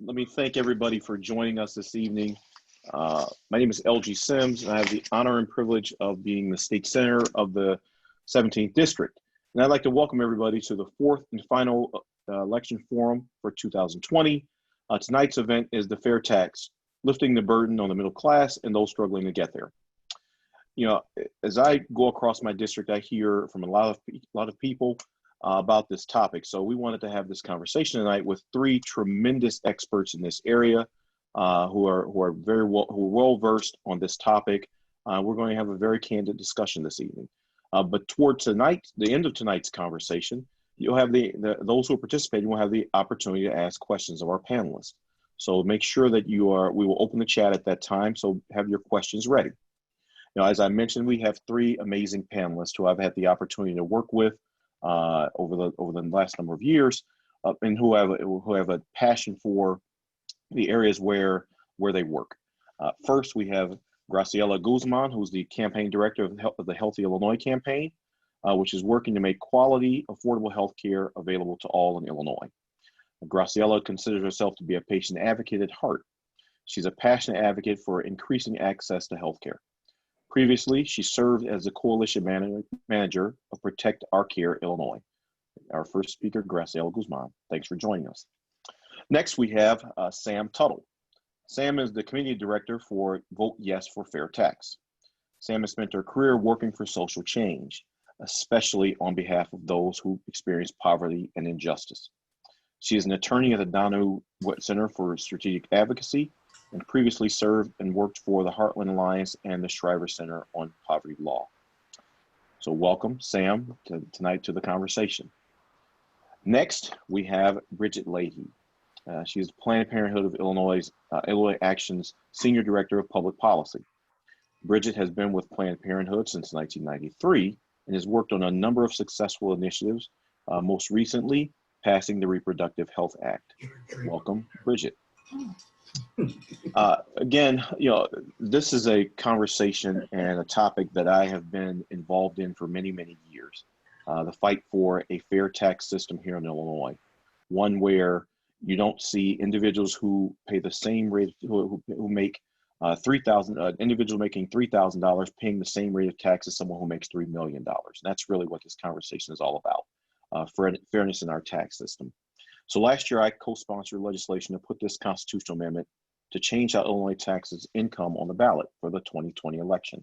Let me thank everybody for joining us this evening. My name is LG Sims, and I have the honor and privilege of being the state senator of the 17th District. And I'd like to welcome everybody to the fourth and final election forum for 2020. Tonight's event is the fair tax, lifting the burden on the middle class and those struggling to get there. You know, as I go across my district, I hear from a lot of people about this topic. So we wanted to have this conversation tonight with three tremendous experts in this area who are well versed on this topic. We're going to have a very candid discussion this evening. But toward tonight, the end of tonight's conversation, you'll have those who are participating will have the opportunity to ask questions of our panelists. So make sure that we will open the chat at that time. So have your questions ready. You know, as I mentioned, we have three amazing panelists who I've had the opportunity to work with over the last number of years, and who have a passion for the areas where they work. First, we have Graciela Guzman, who's the campaign director of the Healthy Illinois campaign, which is working to make quality, affordable health care available to all in Illinois. Graciela considers herself to be a patient advocate at heart. She's a passionate advocate for increasing access to health care. Previously, she served as the coalition manager of Protect Our Care Illinois. Our first speaker, Graciela Guzman. Thanks for joining us. Next, we have Sam Tuttle. Sam is the community director for Vote Yes for Fair Tax. Sam has spent her career working for social change, especially on behalf of those who experience poverty and injustice. She is an attorney at the Danu Center for Strategic Advocacy and previously served and worked for the Heartland Alliance and the Shriver Center on Poverty Law. So welcome, Sam, tonight to the conversation. Next, we have Bridget Leahy. She is Planned Parenthood of Illinois Action's Senior Director of Public Policy. Bridget has been with Planned Parenthood since 1993 and has worked on a number of successful initiatives, most recently passing the Reproductive Health Act. Welcome, Bridget. Again, you know, this is a conversation and a topic that I have been involved in for many, many years. The fight for a fair tax system here in Illinois, one where you don't see individuals who pay the same rate, who make individual making $3,000 paying the same rate of tax as someone who makes $3 million. And that's really what this conversation is all about, fairness in our tax system. So last year, I co-sponsored legislation to put this constitutional amendment to change how Illinois taxes income on the ballot for the 2020 election.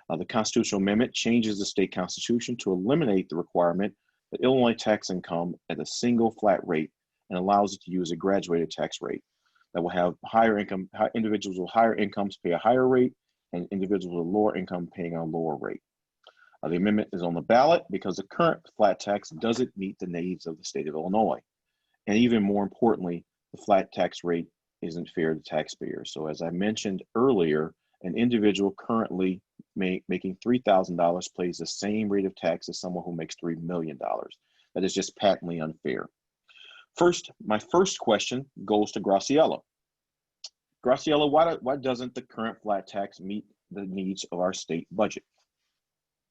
The constitutional amendment changes the state constitution to eliminate the requirement that Illinois tax income at a single flat rate and allows it to use a graduated tax rate that will have individuals with higher incomes pay a higher rate and individuals with lower income paying a lower rate. The amendment is on the ballot because the current flat tax doesn't meet the needs of the state of Illinois. And even more importantly, the flat tax rate isn't fair to taxpayers. So as I mentioned earlier, an individual currently making $3,000 pays the same rate of tax as someone who makes $3 million. That is just patently unfair. First, my first question goes to Graciela. Graciela, why doesn't the current flat tax meet the needs of our state budget?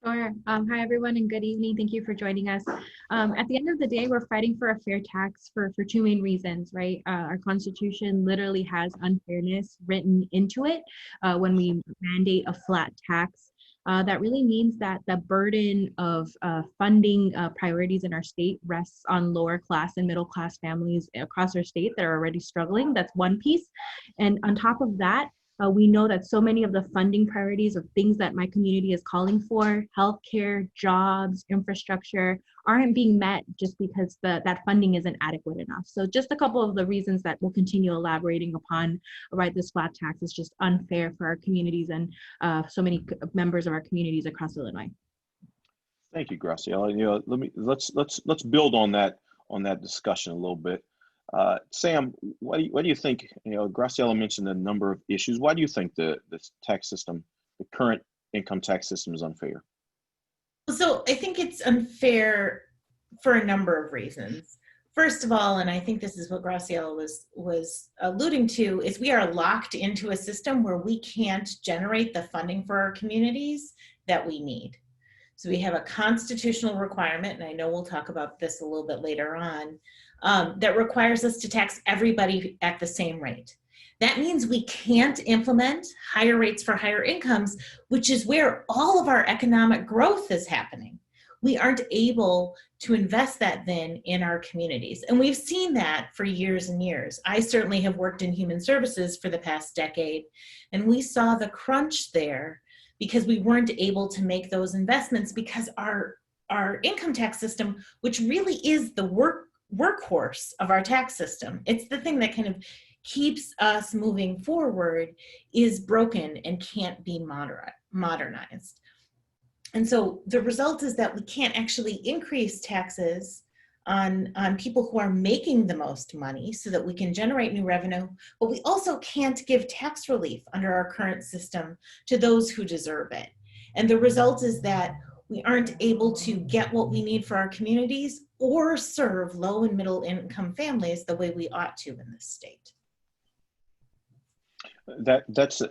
Sure. Hi, everyone, and good evening. Thank you for joining us. At the end of the day, we're fighting for a fair tax for two main reasons, right? Our Constitution literally has unfairness written into it. When we mandate a flat tax, that really means that the burden of funding priorities in our state rests on lower class and middle class families across our state that are already struggling. That's one piece. And on top of that, we know that so many of the funding priorities of things that my community is calling for, healthcare, jobs, infrastructure, aren't being met just because that funding isn't adequate enough. So just a couple of the reasons that we'll continue elaborating upon, right, this flat tax is just unfair for our communities and so many members of our communities across Illinois. Thank you, Graciela. You know, let's build on that discussion a little bit. Sam, what do you think? You know, Graciela mentioned a number of issues. Why do you think the tax system, the current income tax system, is unfair? So I think it's unfair for a number of reasons. First of all, and I think this is what Graciela was alluding to, is we are locked into a system where we can't generate the funding for our communities that we need. So we have a constitutional requirement, and I know we'll talk about this a little bit later on, that requires us to tax everybody at the same rate. That means we can't implement higher rates for higher incomes, which is where all of our economic growth is happening. We aren't able to invest that then in our communities. And we've seen that for years and years. I certainly have worked in human services for the past decade, and we saw the crunch there because we weren't able to make those investments because our income tax system, which really is the workhorse of our tax system, it's the thing that kind of keeps us moving forward, is broken and can't be modernized. And so the result is that we can't actually increase taxes on people who are making the most money so that we can generate new revenue, but we also can't give tax relief under our current system to those who deserve it. And the result is that we aren't able to get what we need for our communities or serve low and middle income families the way we ought to in this state. Those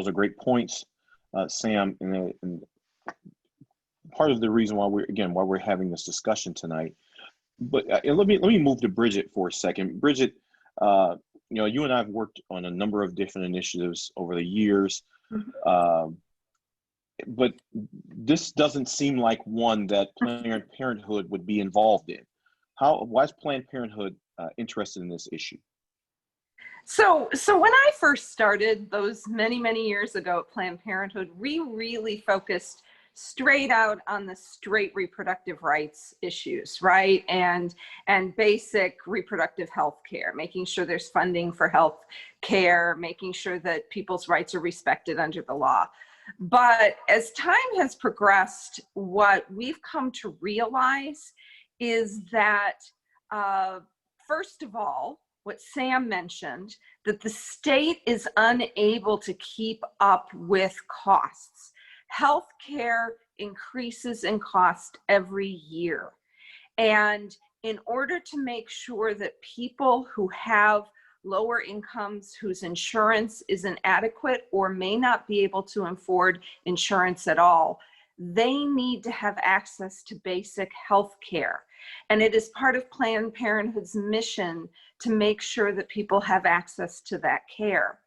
are great points, Sam. And part of the reason why we're having this discussion tonight. But let me move to Bridget for a second. Bridget, you and I have worked on a number of different initiatives over the years, but this doesn't seem like one that Planned Parenthood would be involved in. Why is Planned Parenthood interested in this issue? So when I first started those many years ago at Planned Parenthood, we really focused straight out on the straight reproductive rights issues, right? And basic reproductive health care, making sure there's funding for health care, making sure that people's rights are respected under the law. But as time has progressed, what we've come to realize is that, first of all, what Sam mentioned, that the state is unable to keep up with costs. Healthcare increases in cost every year. And in order to make sure that people who have lower incomes, whose insurance isn't adequate or may not be able to afford insurance at all, they need to have access to basic health care. And it is part of Planned Parenthood's mission to make sure that people have access to that care.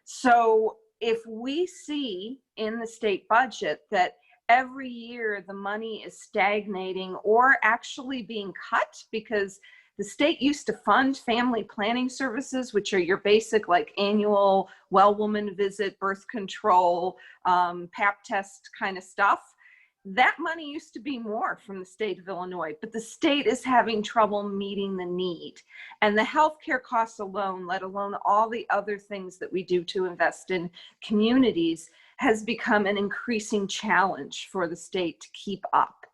So if we see in the state budget that every year the money is stagnating or actually being cut, because the state used to fund family planning services, which are your basic like annual well woman visit, birth control, pap test kind of stuff. That money used to be more from the state of Illinois, but the state is having trouble meeting the need. And the healthcare costs alone, let alone all the other things that we do to invest in communities, has become an increasing challenge for the state to keep up.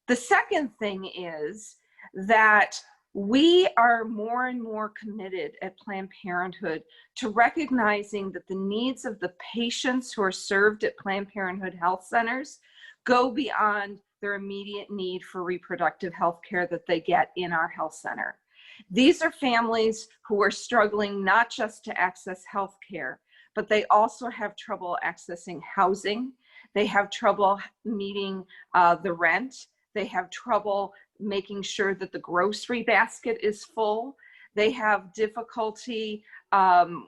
The second thing is that we are more and more committed at Planned Parenthood to recognizing that the needs of the patients who are served at Planned Parenthood health centers go beyond their immediate need for reproductive health care that they get in our health center. These are families who are struggling not just to access health care, but they also have trouble accessing housing. They have trouble meeting the rent. They have trouble making sure that the grocery basket is full. They have difficulty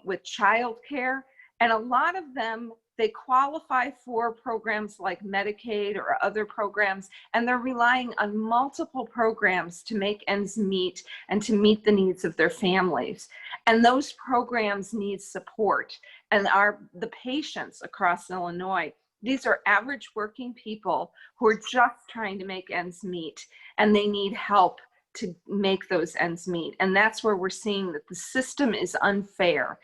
with childcare. And a lot of them, they qualify for programs like Medicaid or other programs, and they're relying on multiple programs to make ends meet and to meet the needs of their families. And those programs need support. And the patients across Illinois, these are average working people who are just trying to make ends meet, and they need help to make those ends meet. And that's where we're seeing that the system is unfair.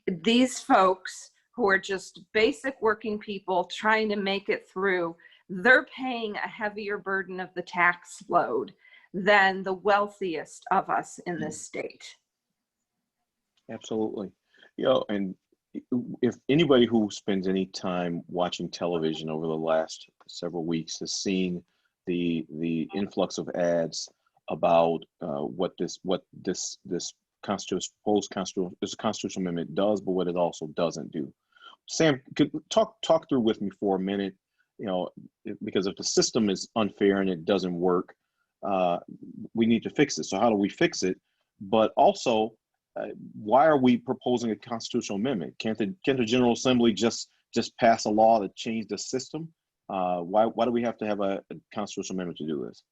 These folks who are just basic working people trying to make it through, they're paying a heavier burden of the tax load than the wealthiest of us in this state. Absolutely. And if anybody who spends any time watching television over the last several weeks has seen the influx of ads about what this constitutional amendment does, but what it also doesn't do. Sam, could talk through with me for a minute, because if the system is unfair and it doesn't work, we need to fix it. So how do we fix it? But also, why are we proposing a constitutional amendment? Can't the General Assembly just pass a law to change the system? Why do we have to have a constitutional amendment to do this?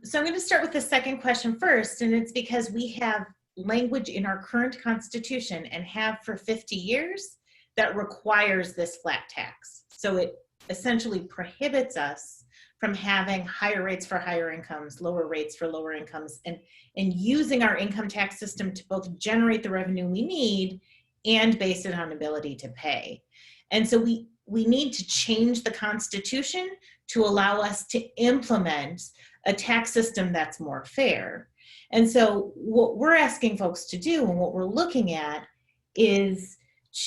So I'm going to start with the second question first, and it's because we have language in our current Constitution and have for 50 years that requires this flat tax. So it essentially prohibits us from having higher rates for higher incomes, lower rates for lower incomes, and using our income tax system to both generate the revenue we need and base it on ability to pay. And so we need to change the Constitution to allow us to implement a tax system that's more fair. And so what we're asking folks to do and what we're looking at is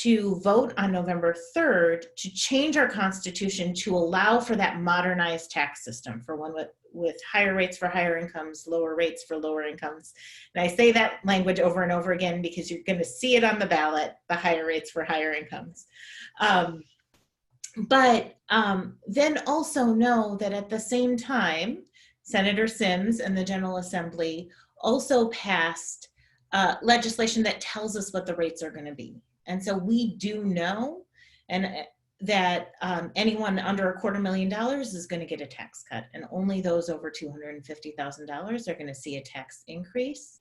to vote on November 3rd to change our Constitution to allow for that modernized tax system for one with higher rates for higher incomes, lower rates for lower incomes. And I say that language over and over again because you're going to see it on the ballot, the higher rates for higher incomes. But then also know that at the same time, Senator Sims and the General Assembly also passed legislation that tells us what the rates are going to be. And so we do know that anyone under $250,000 is going to get a tax cut, and only those over $250,000 are going to see a tax increase.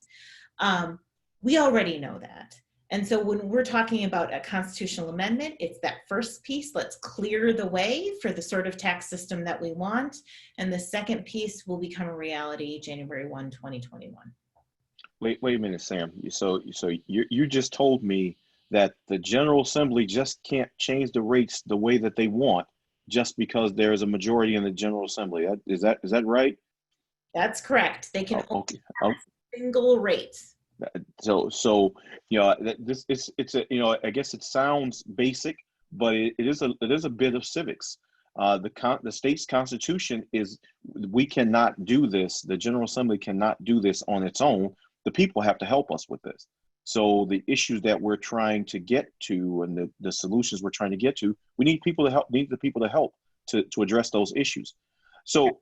We already know that. And so when we're talking about a constitutional amendment, it's that first piece. Let's clear the way for the sort of tax system that we want. And the second piece will become a reality January 1, 2021. Wait a minute, Sam. So you just told me that the General Assembly just can't change the rates the way that they want just because there's a majority in the General Assembly. Is that right? That's correct. They can okay. only pass single rates. So it's a I guess it sounds basic, but it is a bit of civics. The state's constitution is, we cannot do this. The General Assembly cannot do this on its own. The people have to help us with this. So the issues that we're trying to get to and the solutions we're trying to get to, we need people to help. Need the people to help to address those issues. So,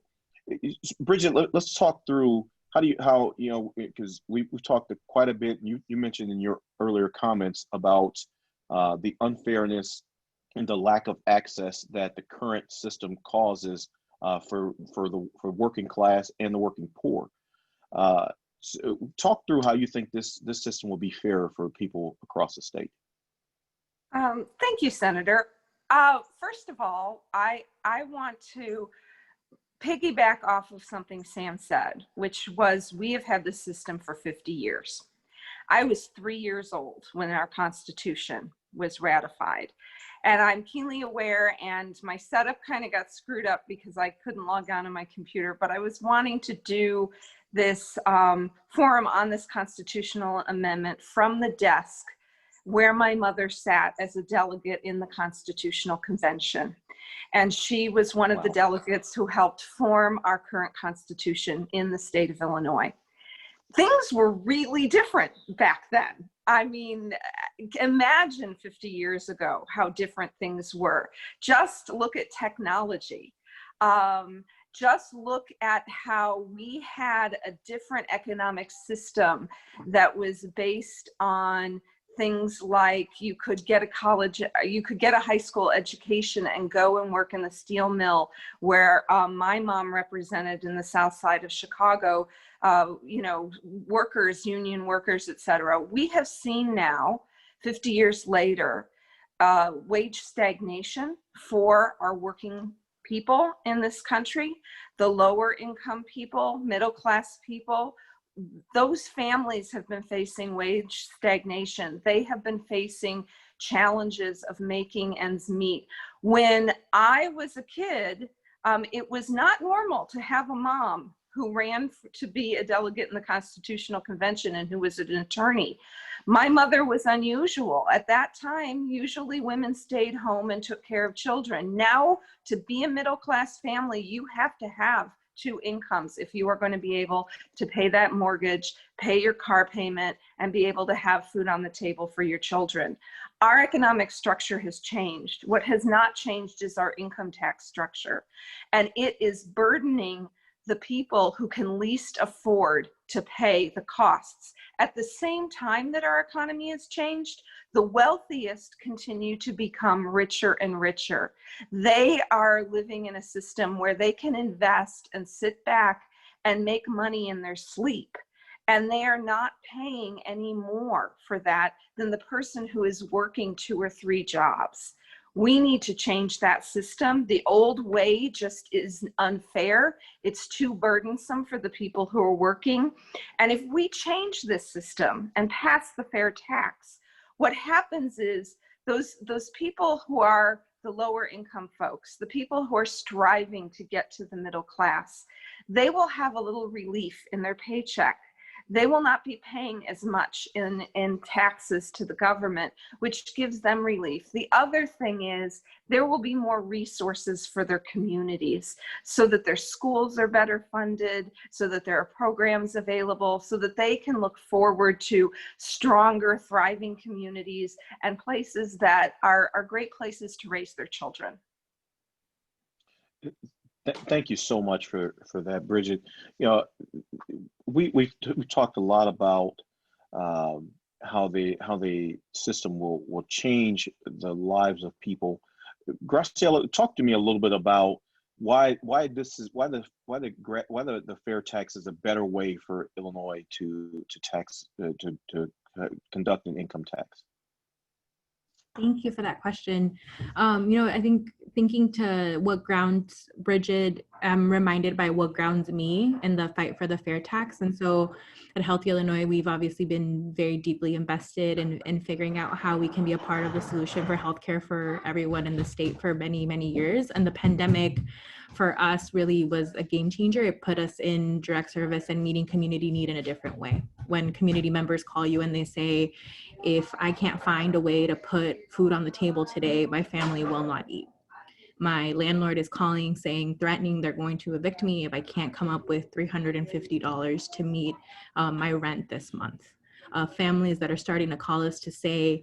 Bridget, let's talk through because we've talked quite a bit. You mentioned in your earlier comments about the unfairness and the lack of access that the current system causes for working class and the working poor. So talk through how you think this system will be fair for people across the state. Thank you, Senator. First of all, I want to piggyback off of something Sam said, which was we have had this system for 50 years. I was 3 years old when our Constitution was ratified. And I'm keenly aware, and my setup kind of got screwed up because I couldn't log on my computer, but I was wanting to do this forum on this constitutional amendment from the desk where my mother sat as a delegate in the Constitutional Convention. And she was one of the delegates who helped form our current Constitution in the state of Illinois. Things were really different back then. I mean, imagine 50 years ago how different things were. Just look at technology. Just look at how we had a different economic system that was based on things like you could get a high school education and go and work in the steel mill where my mom represented in the south side of Chicago, workers, union workers, etc. We have seen now, 50 years later, wage stagnation for our working people in this country, the lower income people, middle class people. Those families have been facing wage stagnation. They have been facing challenges of making ends meet. When I was a kid, it was not normal to have a mom who ran to be a delegate in the Constitutional Convention and who was an attorney. My mother was unusual. At that time, usually women stayed home and took care of children. Now, to be a middle-class family, you have to have 2 incomes if you are going to be able to pay that mortgage, pay your car payment, and be able to have food on the table for your children. Our economic structure has changed. What has not changed is our income tax structure. And it is burdening the people who can least afford to pay the costs. At the same time that our economy has changed, the wealthiest continue to become richer and richer. They are living in a system where they can invest and sit back and make money in their sleep. And they are not paying any more for that than the person who is working 2 or 3 jobs. We need to change that system. The old way just is unfair. It's too burdensome for the people who are working. And if we change this system and pass the fair tax, what happens is those people who are the lower income folks, the people who are striving to get to the middle class, they will have a little relief in their paycheck. They will not be paying as much in taxes to the government, which gives them relief. The other thing is there will be more resources for their communities so that their schools are better funded, so that there are programs available, so that they can look forward to stronger, thriving communities and places that are great places to raise their children. Thank you so much for that, Bridget. You know, we talked a lot about how the system will change the lives of people. Graciela, talk to me a little bit about why the fair tax is a better way for Illinois to conduct an income tax. Thank you for that question. I think thinking to what grounds Bridget, I'm reminded by what grounds me in the fight for the fair tax. And so at Healthy Illinois, we've obviously been very deeply invested in figuring out how we can be a part of the solution for healthcare for everyone in the state for many, many years. And the pandemic for us really was a game changer. It put us in direct service and meeting community need in a different way. When community members call you and they say, if I can't find a way to put food on the table today, my family will not eat. My landlord is calling, threatening they're going to evict me if I can't come up with $350 to meet my rent this month. Families that are starting to call us to say,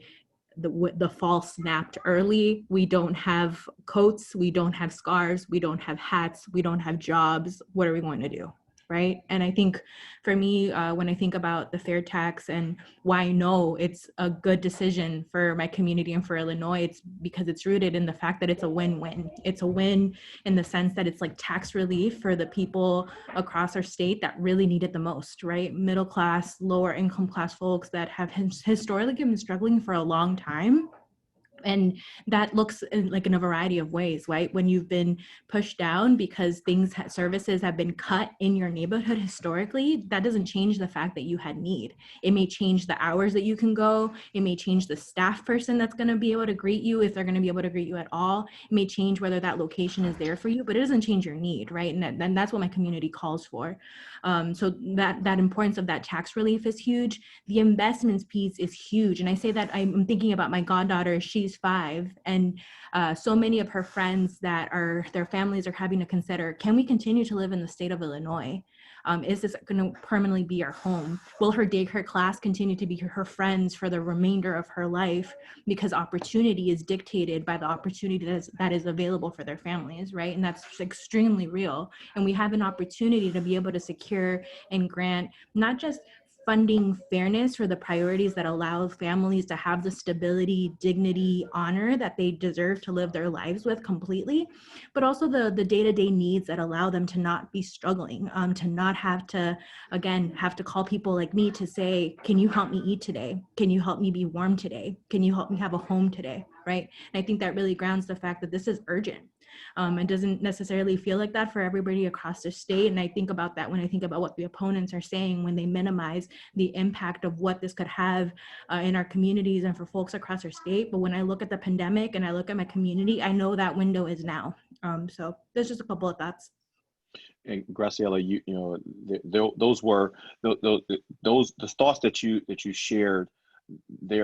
the fall snapped early. We don't have coats, we don't have scarves, we don't have hats, we don't have jobs. What are we going to do? Right. And I think for me, when I think about the fair tax and why I know it's a good decision for my community and for Illinois, it's because it's rooted in the fact that it's a win-win. It's a win in the sense that it's like tax relief for the people across our state that really need it the most, right? Middle class, lower income class folks that have historically been struggling for a long time. And that looks like in a variety of ways, right? When you've been pushed down because services have been cut in your neighborhood historically, that doesn't change the fact that you had need. It may change the hours that you can go. It may change the staff person that's going to be able to greet you, if they're going to be able to greet you at all. It may change whether that location is there for you, but it doesn't change your need, right? And that's what my community calls for. So that importance of that tax relief is huge. The investments piece is huge. And I say that I'm thinking about my goddaughter. She's 5, and so many of her friends that their families are having to consider, can we continue to live in the state of Illinois? Is this going to permanently be our home? Will her daycare class continue to be her friends for the remainder of her life? Because opportunity is dictated by the opportunity that is available for their families, right? And that's extremely real. And we have an opportunity to be able to secure and grant not just funding fairness for the priorities that allow families to have the stability, dignity, honor that they deserve to live their lives with completely, but also the day-to-day needs that allow them to not be struggling, to not have to call people like me to say, can you help me eat today? Can you help me be warm today? Can you help me have a home today, right? And I think that really grounds the fact that this is urgent. It doesn't necessarily feel like that for everybody across the state. And I think about that when I think about what the opponents are saying when they minimize the impact of what this could have in our communities and for folks across our state. But when I look at the pandemic and I look at my community, I know that window is now. So there's just a couple of thoughts. And Graciela, those were the thoughts that you shared. They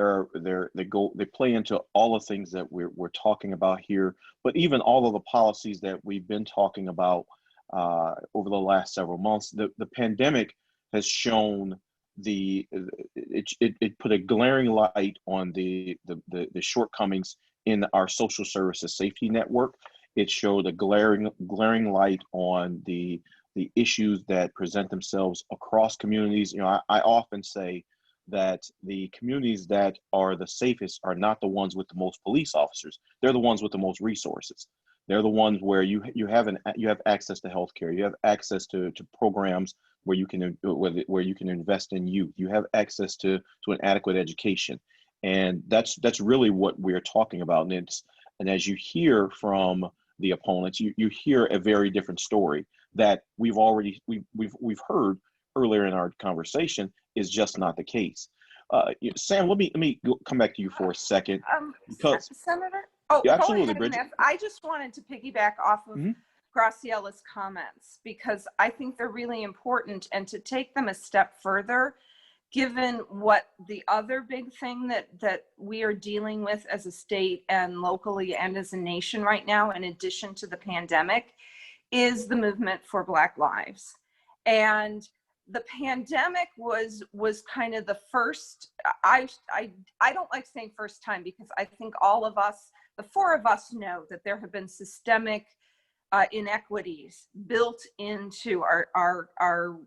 play into all the things that we're talking about here, but even all of the policies that we've been talking about over the last several months. The pandemic has shown it put a glaring light on the shortcomings in our social services safety network. It showed a glaring light on the the issues that present themselves across communities. I often say that the communities that are the safest are not the ones with the most police officers. They're the ones with the most resources. They're the ones where you have access to healthcare. You have access to programs where you can invest in youth. You have access to an adequate education, and that's really what we're talking about. And as you hear from the opponents, you hear a very different story that we've heard earlier in our conversation is just not the case. Sam, let me come back to you for a second, because Senator. Oh, yeah, go absolutely, ahead, Bridget. I just wanted to piggyback off of Mhm. Graciella's comments, because I think they're really important, and to take them a step further, given what the other big thing that we are dealing with as a state and locally and as a nation right now, in addition to the pandemic, is the movement for Black lives. And the pandemic was kind of the first, I don't like saying first time, because I think all of us, the four of us, know that there have been systemic inequities built into our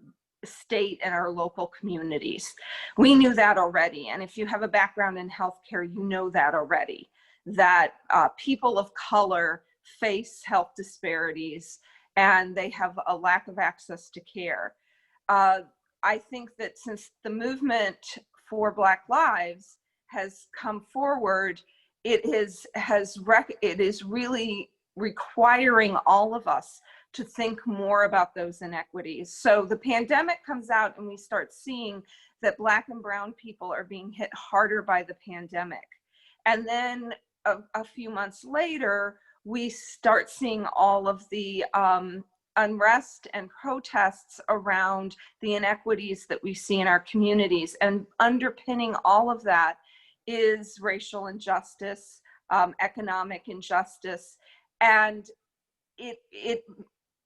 state and our local communities. We knew that already. And if you have a background in healthcare, you know that already, that people of color face health disparities and they have a lack of access to care. I think that since the movement for Black lives has come forward, it is really requiring all of us to think more about those inequities. So the pandemic comes out and we start seeing that Black and brown people are being hit harder by the pandemic. And then a few months later, we start seeing all of the unrest and protests around the inequities that we see in our communities. And underpinning all of that is racial injustice, economic injustice, and it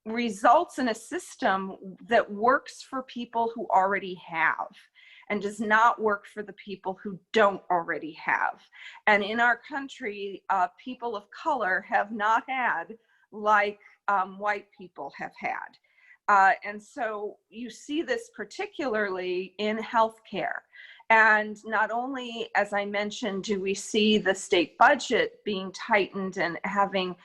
results in a system that works for people who already have and does not work for the people who don't already have. And in our country, people of color have not had like white people have had. And so you see this particularly in healthcare. And not only, as I mentioned, do we see the state budget being tightened and having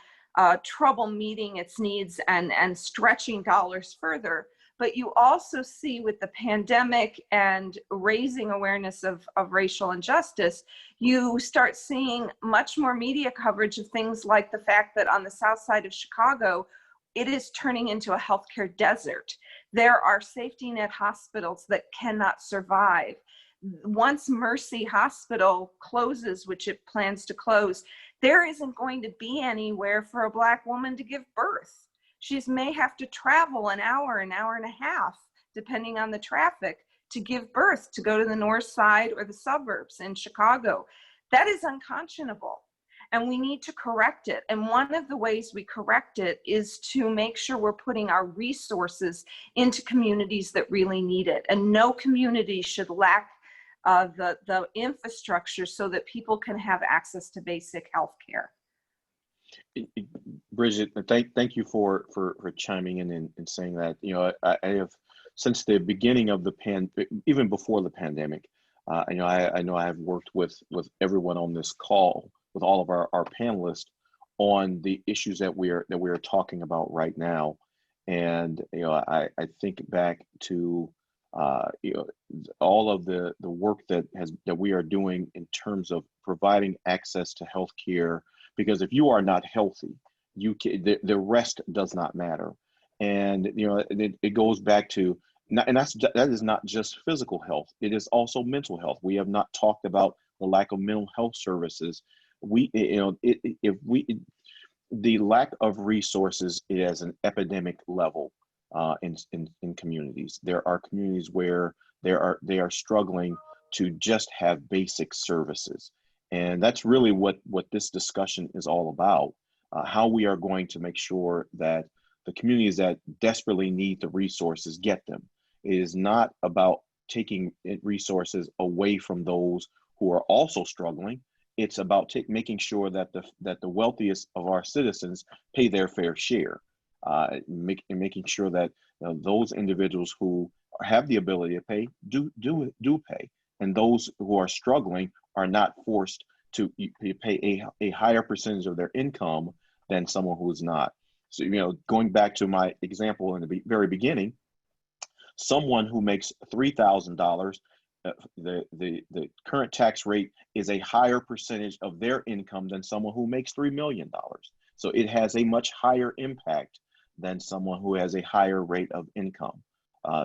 trouble meeting its needs and stretching dollars further, but you also see with the pandemic and raising awareness of racial injustice, you start seeing much more media coverage of things like the fact that on the south side of Chicago, it is turning into a healthcare desert. There are safety net hospitals that cannot survive. Once Mercy Hospital closes, which it plans to close, there isn't going to be anywhere for a Black woman to give birth. She may have to travel an hour and a half, depending on the traffic, to give birth, to go to the north side or the suburbs in Chicago. That is unconscionable, and we need to correct it. And one of the ways we correct it is to make sure we're putting our resources into communities that really need it. And no community should lack the infrastructure so that people can have access to basic health care. Bridget, thank you for chiming in and saying that. I have, since the beginning of even before the pandemic, I know I have worked with everyone on this call, with all of our panelists, on the issues that we are talking about right now. And I think back to all of the work that we are doing in terms of providing access to health care, because if you are not healthy, the rest does not matter. And it goes back to, that is not just physical health, it is also mental health. We have not talked about the lack of mental health services. The lack of resources is an epidemic level in communities. There are communities where they are struggling to just have basic services. And that's really what this discussion is all about. How we are going to make sure that the communities that desperately need the resources get them. It is not about taking resources away from those who are also struggling. It's about making sure that the wealthiest of our citizens pay their fair share, making sure that those individuals who have the ability to pay do pay, and those who are struggling are not forced to pay a higher percentage of their income than someone who is not. So, going back to my example in the very beginning, someone who makes $3,000, the current tax rate is a higher percentage of their income than someone who makes $3 million. So it has a much higher impact than someone who has a higher rate of income.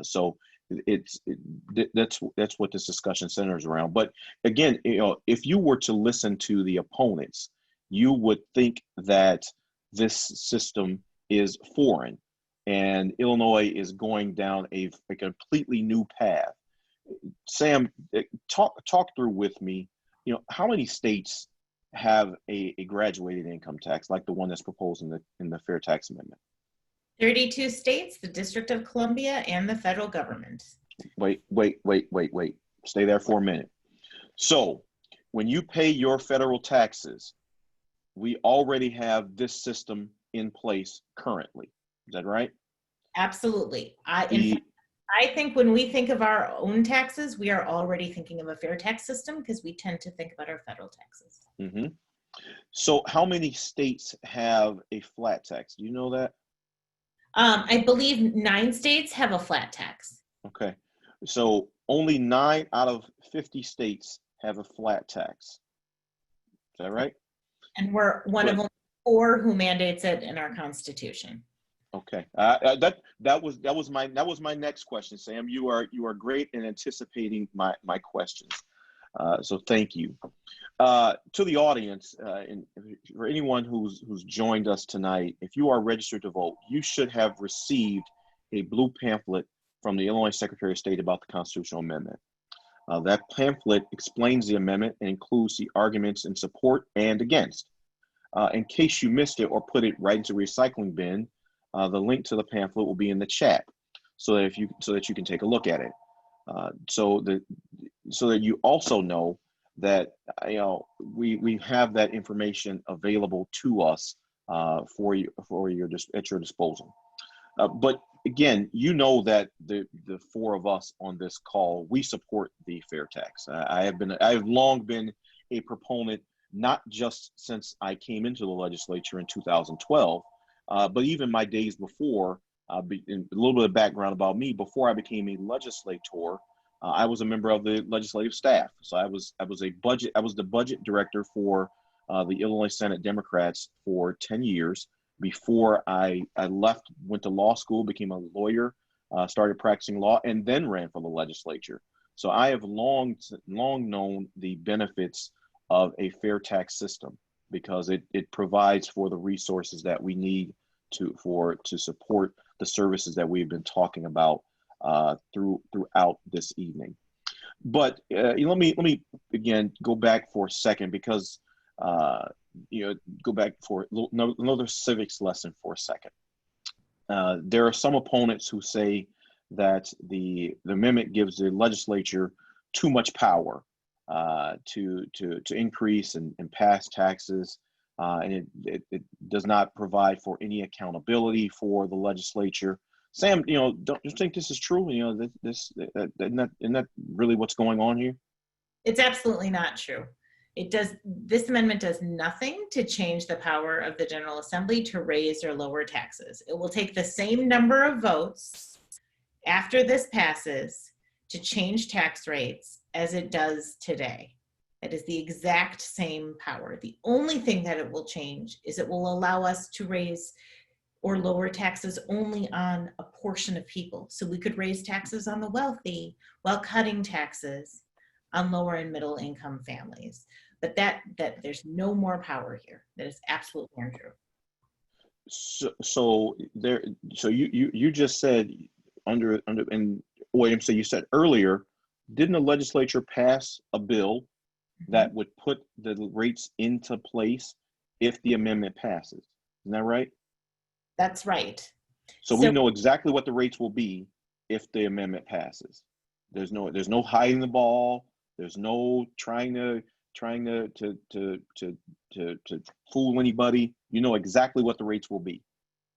So that's what this discussion centers around. But again, if you were to listen to the opponents, you would think that this system is foreign and Illinois is going down a completely new path. Sam, talk through with me, how many states have a graduated income tax like the one that's proposed in the Fair Tax Amendment? 32 states, the District of Columbia, and the federal government. Wait. Stay there for a minute. So when you pay your federal taxes, we already have this system in place currently. Is that right? Absolutely. I think when we think of our own taxes, we are already thinking of a fair tax system because we tend to think about our federal taxes. Mm-hmm. So how many states have a flat tax? Do you know that? I believe 9 states have a flat tax. Okay. So only 9 out of 50 states have a flat tax. Is that right? And we're one of only 4 who mandates it in our Constitution. Okay, that was my next question, Sam. You are great in anticipating my questions, so thank you. To the audience, and for anyone who's joined us tonight, if you are registered to vote, you should have received a blue pamphlet from the Illinois Secretary of State about the constitutional amendment. That pamphlet explains the amendment and includes the arguments in support and against. In case you missed it or put it right into the recycling bin, the link to the pamphlet will be in the chat, so that you can take a look at it. So that you also know that we have that information available to us at your disposal. But again, that the 4 of us on this call, we support the fair tax. I have long been a proponent, not just since I came into the legislature in 2012. But even my days before, a little bit of background about me, before I became a legislator, I was a member of the legislative staff. So I was the budget director for the Illinois Senate Democrats for 10 years before I left, went to law school, became a lawyer, started practicing law, and then ran for the legislature. So I have long known the benefits of a fair tax system, because it provides for the resources that we need to support the services that we've been talking about throughout this evening. But let me again go back for a second, because go back for another civics lesson for a second. There are some opponents who say that the amendment gives the legislature too much power to increase and pass taxes, and it does not provide for any accountability for the legislature. Sam, don't you think this is true? Isn't that really what's going on here? It's absolutely not true. This amendment does nothing to change the power of the General Assembly to raise or lower taxes. It will take the same number of votes after this passes to change tax rates as it does today. That is the exact same power. The only thing that it will change is it will allow us to raise or lower taxes only on a portion of people. So we could raise taxes on the wealthy while cutting taxes on lower and middle income families. But that there's no more power here. That is absolutely untrue. So you just said William, so you said earlier, didn't the legislature pass a bill that would put the rates into place if the amendment passes? Isn't that right? That's right. So we know exactly what the rates will be if the amendment passes. There's no hiding the ball. There's no trying to fool anybody. You know exactly what the rates will be.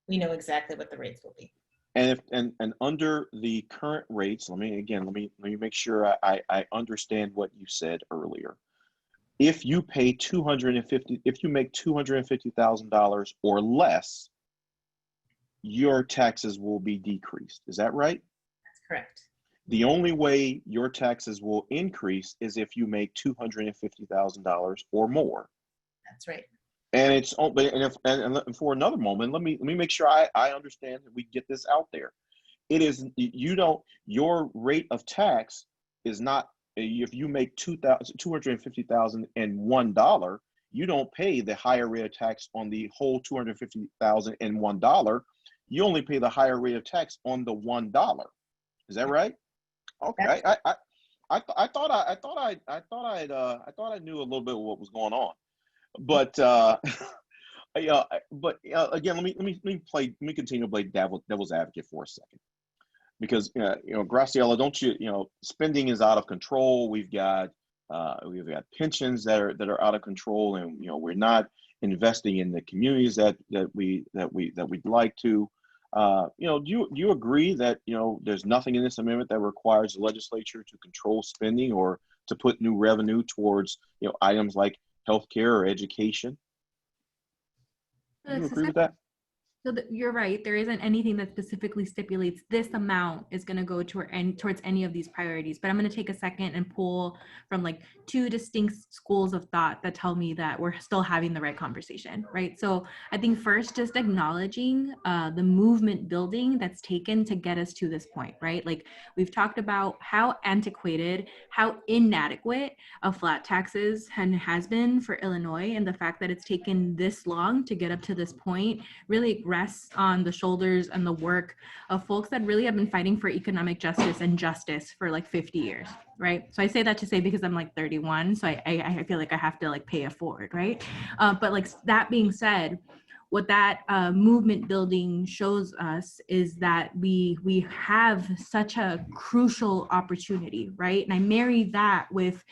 We know exactly what the rates will be. And under the current rates, let me make sure I understand what you said earlier. If you make $250,000 or less, your taxes will be decreased. Is that right? That's correct. The only way your taxes will increase is if you make $250,000 or more. That's right. And it's and for another moment, let me make sure I understand that we get this out there. It is your rate of tax is not, if you make $250,001, you don't pay the higher rate of tax on the whole $250,001. You only pay the higher rate of tax on the $1. Is that right? Okay. I thought I knew a little bit of what was going on. But again, let me continue to play devil's advocate for a second, because Graciela, don't you, spending is out of control. We've got pensions that are out of control, and we're not investing in the communities that we'd like to. Do you agree that there's nothing in this amendment that requires the legislature to control spending or to put new revenue towards items like healthcare or education? Do you agree with that? So you're right. There isn't anything that specifically stipulates this amount is going to go towards any of these priorities. But I'm going to take a second and pull from like two distinct schools of thought that tell me that we're still having the right conversation, right? So I think first, just acknowledging the movement building that's taken to get us to this point, right? Like we've talked about how antiquated, how inadequate a flat taxes has been for Illinois, and the fact that it's taken this long to get up to this point really rests on the shoulders and the work of folks that really have been fighting for economic justice and justice for like 50 years, right? So I say that to say because I'm like 31, so I feel like I have to like pay it forward, right? But like that being said, what that movement building shows us is that we have such a crucial opportunity, right? And I marry that with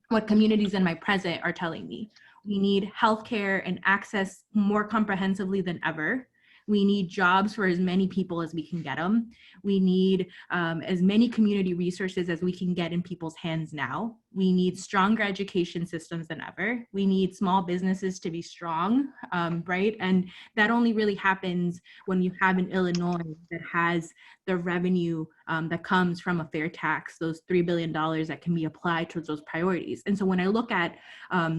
what communities in my present are telling me. We need healthcare and access more comprehensively than ever. We need jobs for as many people as we can get them. We need as many community resources as we can get in people's hands now. We need stronger education systems than ever. We need small businesses to be strong, right? And that only really happens when you have an Illinois that has the revenue that comes from a fair tax, those $3 billion that can be applied towards those priorities. And so when I look at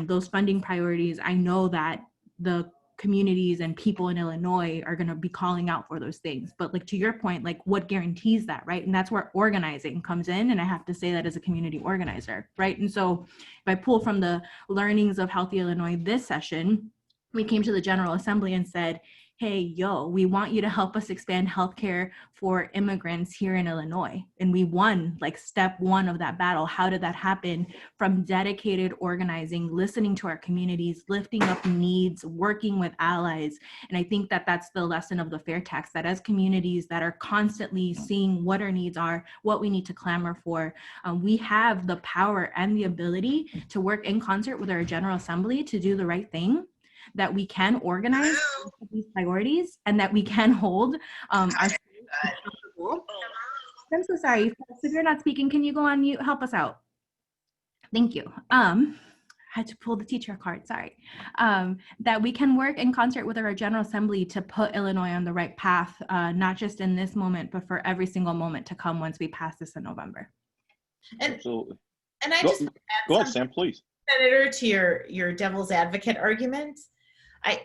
those funding priorities, I know that the communities and people in Illinois are going to be calling out for those things. But like to your point, like what guarantees that, right? And that's where organizing comes in. And I have to say that as a community organizer, right? And so if I pull from the learnings of Healthy Illinois this session, we came to the General Assembly and said, hey, we want you to help us expand healthcare for immigrants here in Illinois. And we won like step one of that battle. How did that happen? From dedicated organizing, listening to our communities, lifting up needs, working with allies. And I think that that's the lesson of the fair tax, that as communities that are constantly seeing what our needs are, what we need to clamor for, we have the power and the ability to work in concert with our General Assembly to do the right thing, that we can organize these priorities and that we can hold our accountable. I'm so sorry. If you're not speaking, can you go on mute? Help us out. Thank you. I had to pull the teacher card, sorry. That we can work in concert with our General Assembly to put Illinois on the right path, not just in this moment, but for every single moment to come once we pass this in November. Absolutely. And I just go ahead, Sam, please. Senator, to your devil's advocate argument, I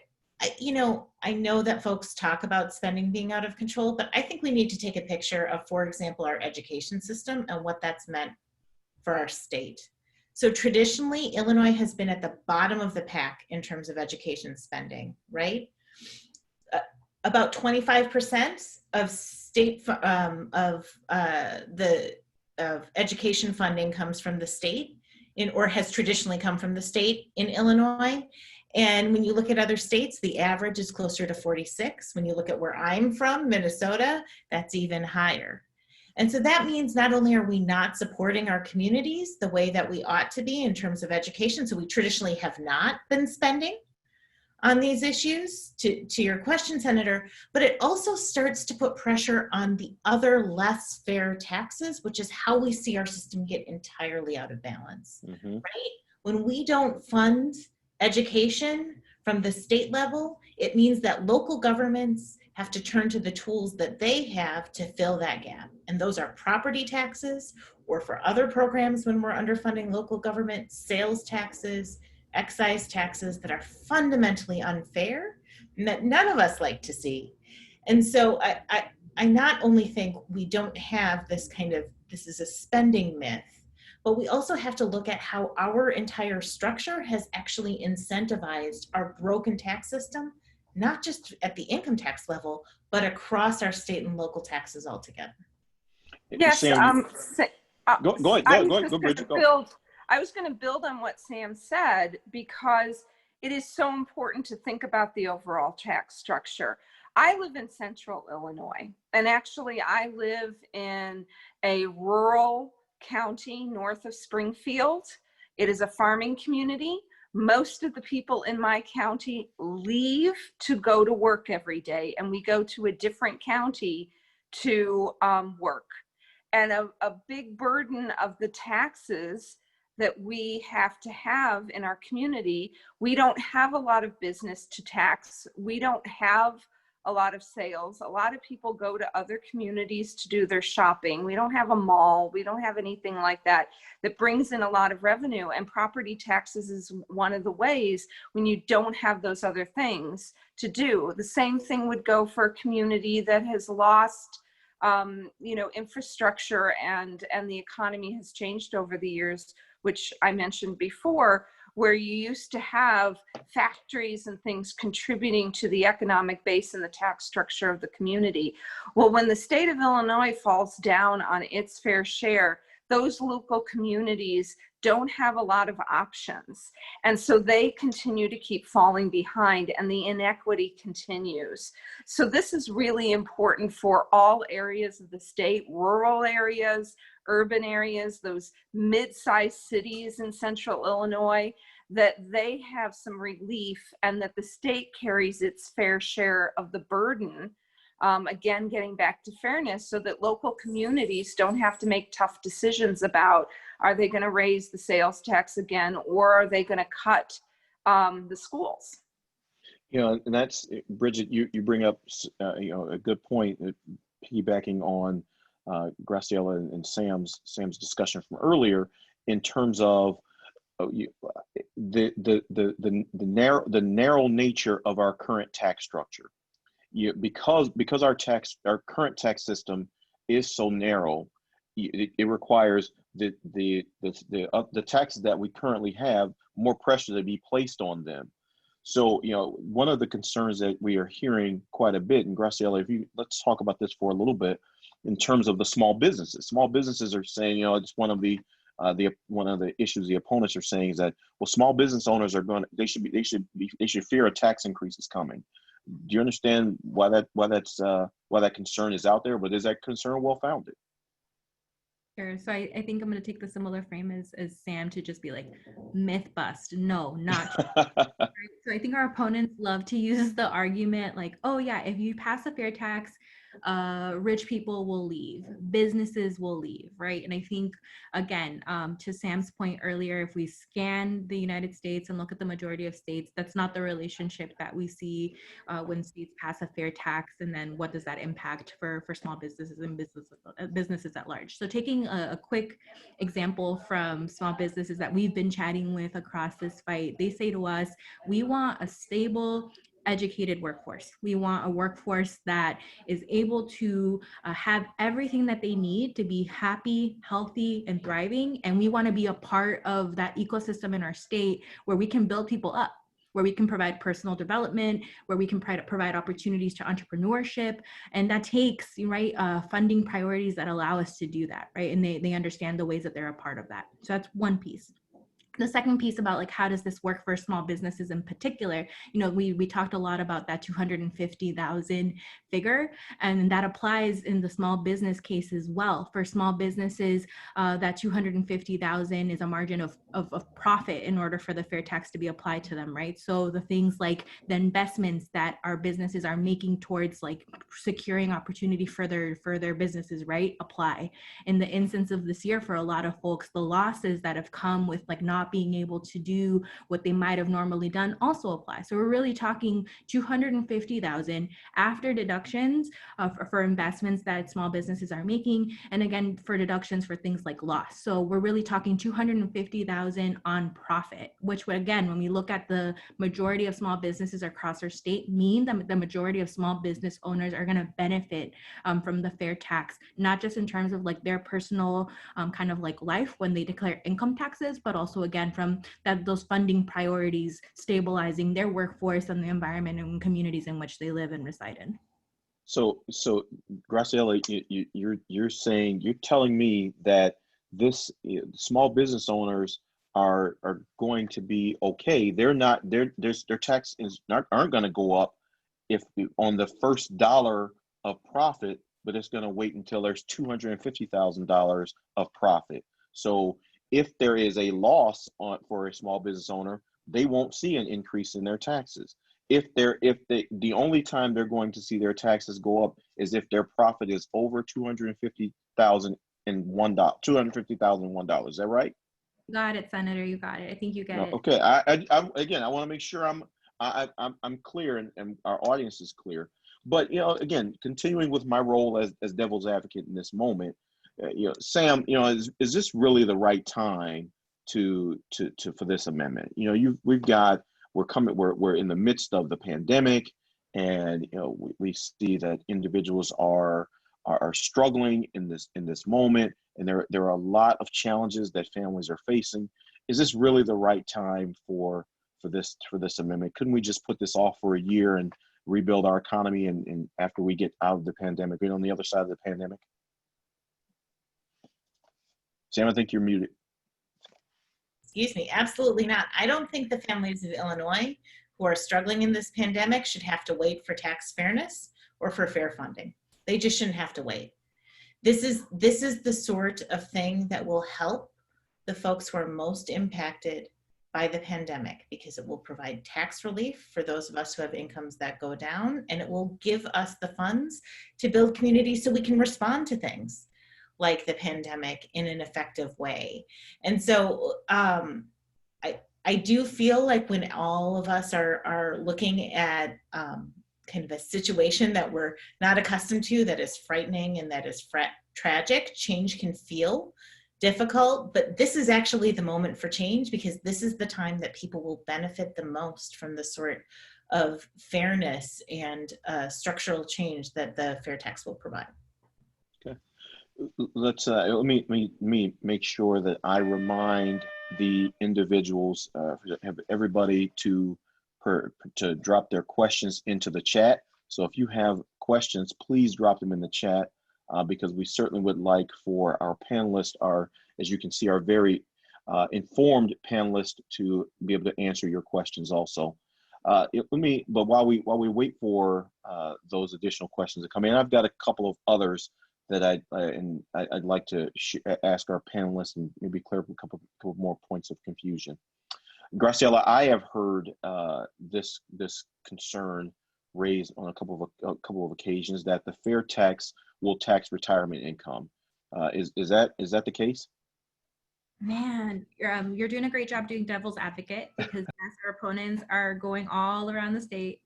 know that folks talk about spending being out of control, but I think we need to take a picture of, for example, our education system and what that's meant for our state. So traditionally, Illinois has been at the bottom of the pack in terms of education spending, right? About 25% of state of education funding comes from the state, or has traditionally come from the state in Illinois. And when you look at other states, the average is closer to 46. When you look at where I'm from, Minnesota, that's even higher. And so that means not only are we not supporting our communities the way that we ought to be in terms of education, so we traditionally have not been spending, on these issues, to your question, Senator, but it also starts to put pressure on the other less fair taxes, which is how we see our system get entirely out of balance, right? When we don't fund education from the state level, it means that local governments have to turn to the tools that they have to fill that gap. And those are property taxes, or for other programs when we're underfunding local government, sales taxes, excise taxes that are fundamentally unfair and that none of us like to see. And so I not only think we don't have this this is a spending myth, but we also have to look at how our entire structure has actually incentivized our broken tax system, not just at the income tax level, but across our state and local taxes altogether. Yes, Sam, go ahead, Bridget, go. I was going to build on what Sam said, because it is so important to think about the overall tax structure. I live in central Illinois, and actually I live in a rural county north of Springfield. It is a farming community. Most of the people in my county leave to go to work every day, and we go to a different county to work. And a big burden of the taxes that we have to have in our community, we don't have a lot of business to tax. We don't have a lot of sales. A lot of people go to other communities to do their shopping. We don't have a mall. We don't have anything like that that brings in a lot of revenue. And property taxes is one of the ways when you don't have those other things to do. The same thing would go for a community that has lost infrastructure, and the economy has changed over the years, which I mentioned before, where you used to have factories and things contributing to the economic base and the tax structure of the community. Well, when the state of Illinois falls down on its fair share, those local communities don't have a lot of options. And so they continue to keep falling behind, and the inequity continues. So this is really important for all areas of the state, rural areas, urban areas, those mid-sized cities in central Illinois, that they have some relief, and that the state carries its fair share of the burden. Again, getting back to fairness, so that local communities don't have to make tough decisions about, are they going to raise the sales tax again, or are they going to cut the schools? And that's, Bridget, you bring up a good point, piggybacking on Graciela and Sam's discussion from earlier, in terms of the narrow nature of our current tax structure. Because our current tax system is so narrow, it requires the taxes that we currently have more pressure to be placed on them. So one of the concerns that we are hearing quite a bit, and Graciela, let's talk about this for a little bit, in terms of the small businesses. Small businesses are saying, it's one of the issues the opponents are saying is that, well, small business owners they should fear a tax increase is coming. Do you understand why that concern is out there? But is that concern well founded? Sure. So I think I'm going to take the similar frame as Sam, to just be like, myth bust. No, not true. Right? So I think our opponents love to use the argument like, oh yeah, if you pass a fair tax, rich people will leave, businesses will leave, right? And I think, again, to Sam's point earlier, if we scan the United States and look at the majority of states, that's not the relationship that we see when states pass a fair tax. And then what does that impact for small businesses and businesses at large? So taking a quick example from small businesses that we've been chatting with across this fight, they say to us, we want a stable, educated workforce. We want a workforce that is able to have everything that they need to be happy, healthy, and thriving. And we want to be a part of that ecosystem in our state where we can build people up, where we can provide personal development, where we can provide opportunities to entrepreneurship. And that takes, funding priorities that allow us to do that, right? And they understand the ways that they're a part of that. So that's one piece. The second piece about like how does this work for small businesses in particular, we talked a lot about that 250,000 figure, and that applies in the small business case as well. For small businesses, that 250,000 is a margin of profit in order for the fair tax to be applied to them, right? So the things like the investments that our businesses are making towards like securing opportunity for their businesses, right, apply. In the instance of this year, for a lot of folks, the losses that have come with like not being able to do what they might have normally done also apply. So we're really talking 250,000 after deductions for investments that small businesses are making, and again for deductions for things like loss. So we're really talking 250,000 on profit, which would, again, when we look at the majority of small businesses across our state, mean that the majority of small business owners are going to benefit from the fair tax, not just in terms of like their personal kind of like life when they declare income taxes, but also again from those funding priorities stabilizing their workforce and the environment and communities in which they live and reside in. So Graciela, you're telling me that this small business owners are going to be okay. They're not, their taxes aren't going to go up if on the first dollar of profit, but it's going to wait until there's $250,000 of profit. So if there is a loss for a small business owner, they won't see an increase in their taxes. The only time they're going to see their taxes go up is if their profit is over $250,001. $250,001. Is that right? You got it, Senator. You got it. I think you get it. Okay. I want to make sure I'm clear and our audience is clear. But again, continuing with my role as devil's advocate in this moment, Sam, is this really the right time to for this amendment? We're in the midst of the pandemic, and we see that individuals are struggling in this moment, and there are a lot of challenges that families are facing. Is this really the right time for this amendment? Couldn't we just put this off for a year and rebuild our economy and after we get out of the pandemic, on the other side of the pandemic? Sam, I think you're muted. Excuse me, absolutely not. I don't think the families of Illinois who are struggling in this pandemic should have to wait for tax fairness or for fair funding. They just shouldn't have to wait. This is the sort of thing that will help the folks who are most impacted by the pandemic, because it will provide tax relief for those of us who have incomes that go down, and it will give us the funds to build communities so we can respond to things like the pandemic in an effective way. And so I do feel like when all of us are looking at kind of a situation that we're not accustomed to, that is frightening and that is tragic, change can feel difficult, but this is actually the moment for change, because this is the time that people will benefit the most from the sort of fairness and structural change that the fair tax will provide. Okay, let me make sure that I remind the individuals, have everybody to drop their questions into the chat. So if you have questions, please drop them in the chat. Because we certainly would like for our panelists, as you can see, are very informed panelists, to be able to answer your questions also. But while we wait for those additional questions to come in, I've got a couple of others that I'd like to ask our panelists and maybe clear up a couple more points of confusion. Graciela, I have heard this concern raised on a couple of occasions, that the fair tax will tax retirement income. Is that the case? Man, you're doing a great job doing devil's advocate, because our opponents are going all around the state,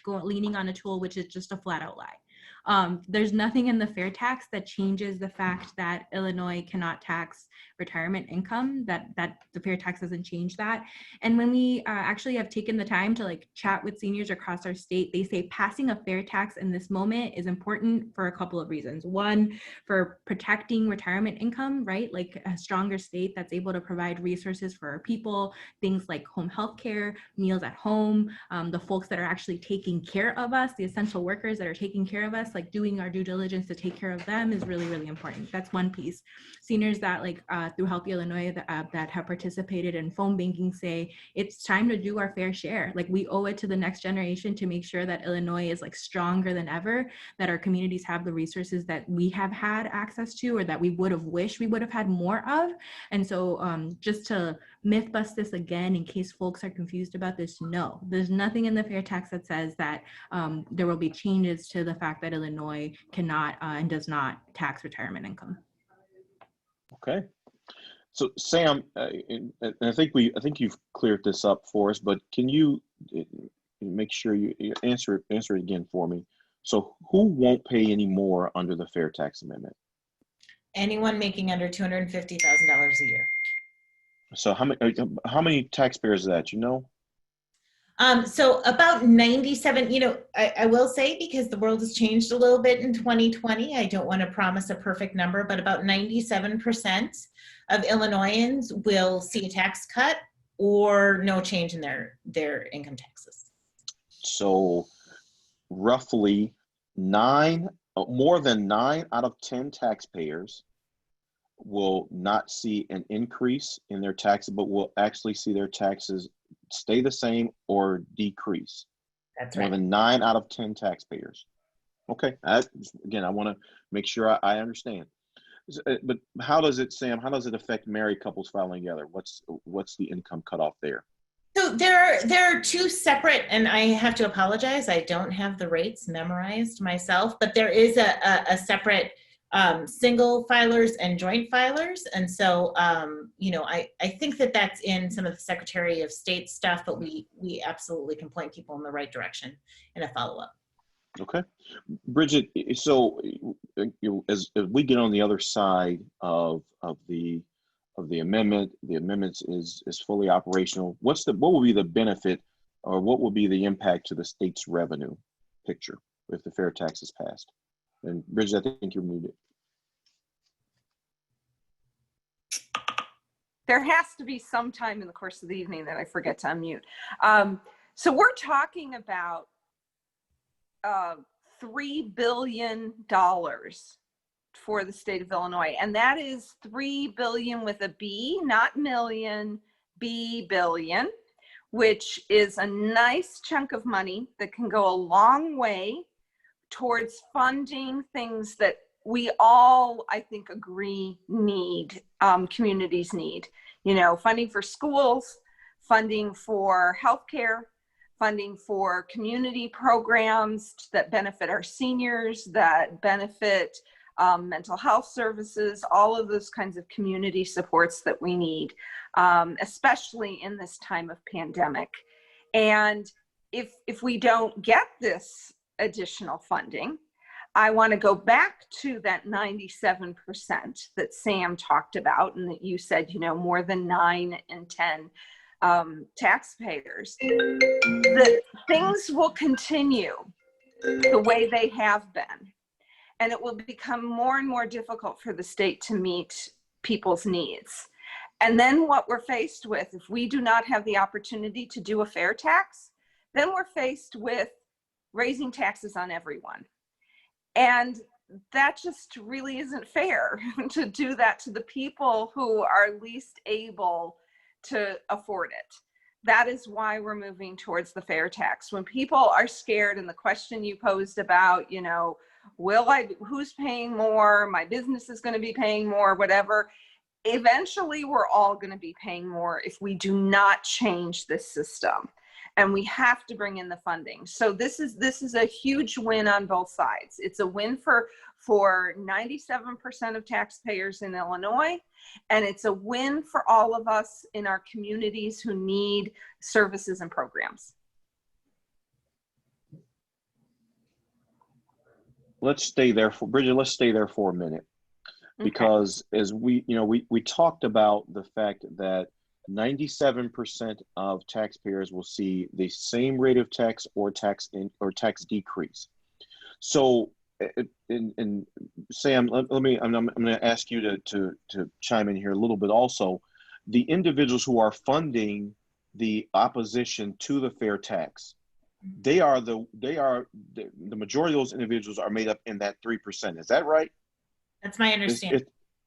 leaning on a tool which is just a flat out lie. There's nothing in the fair tax that changes the fact that Illinois cannot tax retirement income, that the fair tax doesn't change that. And when we actually have taken the time to chat with seniors across our state, they say passing a fair tax in this moment is important for a couple of reasons. One, for protecting retirement income, right? Like a stronger state that's able to provide resources for our people, things like home health care, meals at home, the folks that are actually taking care of us, the essential workers that are taking care of us, doing our due diligence to take care of them is really, really important. That's one piece. Seniors that through Healthy Illinois that have participated in phone banking say it's time to do our fair share. Like, we owe it to the next generation to make sure that Illinois is like stronger than ever, that our communities have the resources that we have had access to, or that we would have wished we would have had more of. And so just to myth bust this again, in case folks are confused about this, no, there's nothing in the fair tax that says that there will be changes to the fact that Illinois cannot and does not tax retirement income. Okay. So Sam, and I think you've cleared this up for us, but can you make sure you answer it again for me? So who won't pay any more under the fair tax amendment? Anyone making under $250,000 a year. So how many taxpayers is that, you know? So about 97, I will say, because the world has changed a little bit in 2020, I don't want to promise a perfect number, but about 97% of Illinoisans will see a tax cut or no change in their income taxes. So roughly more than 9 out of 10 taxpayers will not see an increase in their taxes, but will actually see their taxes stay the same or decrease. That's right. More than 9 out of 10 taxpayers. Okay. Again, I want to make sure I understand. But how does it, Sam? How does it affect married couples filing together? What's the income cutoff there? So there are two separate, and I have to apologize, I don't have the rates memorized myself, but there is a separate single filers and joint filers. And so, I think that's in some of the Secretary of State stuff, but we absolutely can point people in the right direction in a follow-up. Okay. Bridget, so as we get on the other side of the amendment, the amendments is fully operational. What will be the benefit, or what will be the impact to the state's revenue picture if the fair tax is passed? And Bridget, I think you're muted. There has to be some time in the course of the evening that I forget to unmute. So we're talking about $3 billion for the state of Illinois, and that is 3 billion with a B, not million, B billion, which is a nice chunk of money that can go a long way towards funding things that we all, I think, agree need, communities need. Funding for schools, funding for healthcare, funding for community programs that benefit our seniors, that benefit mental health services, all of those kinds of community supports that we need, especially in this time of pandemic. And if we don't get this additional funding, I want to go back to that 97% that Sam talked about, and that you said, more than 9 in 10 taxpayers, that things will continue the way they have been. And it will become more and more difficult for the state to meet people's needs. And then what we're faced with, if we do not have the opportunity to do a fair tax, then we're faced with raising taxes on everyone. And that just really isn't fair to do that to the people who are least able to afford it. That is why we're moving towards the fair tax. When people are scared, and the question you posed about, who's paying more? My business is going to be paying more, whatever. Eventually, we're all going to be paying more if we do not change this system. And we have to bring in the funding. So this is a huge win on both sides. It's a win for 97% of taxpayers in Illinois, and it's a win for all of us in our communities who need services and programs. Let's stay there for Bridget. Let's stay there for a minute, because as we talked about the fact that 97% of taxpayers will see the same rate of tax or tax decrease. So, and Sam, I'm going to ask you to chime in here a little bit. Also, the individuals who are funding the opposition to the fair tax, the majority of those individuals are made up in that 3%. Is that right? That's my understanding.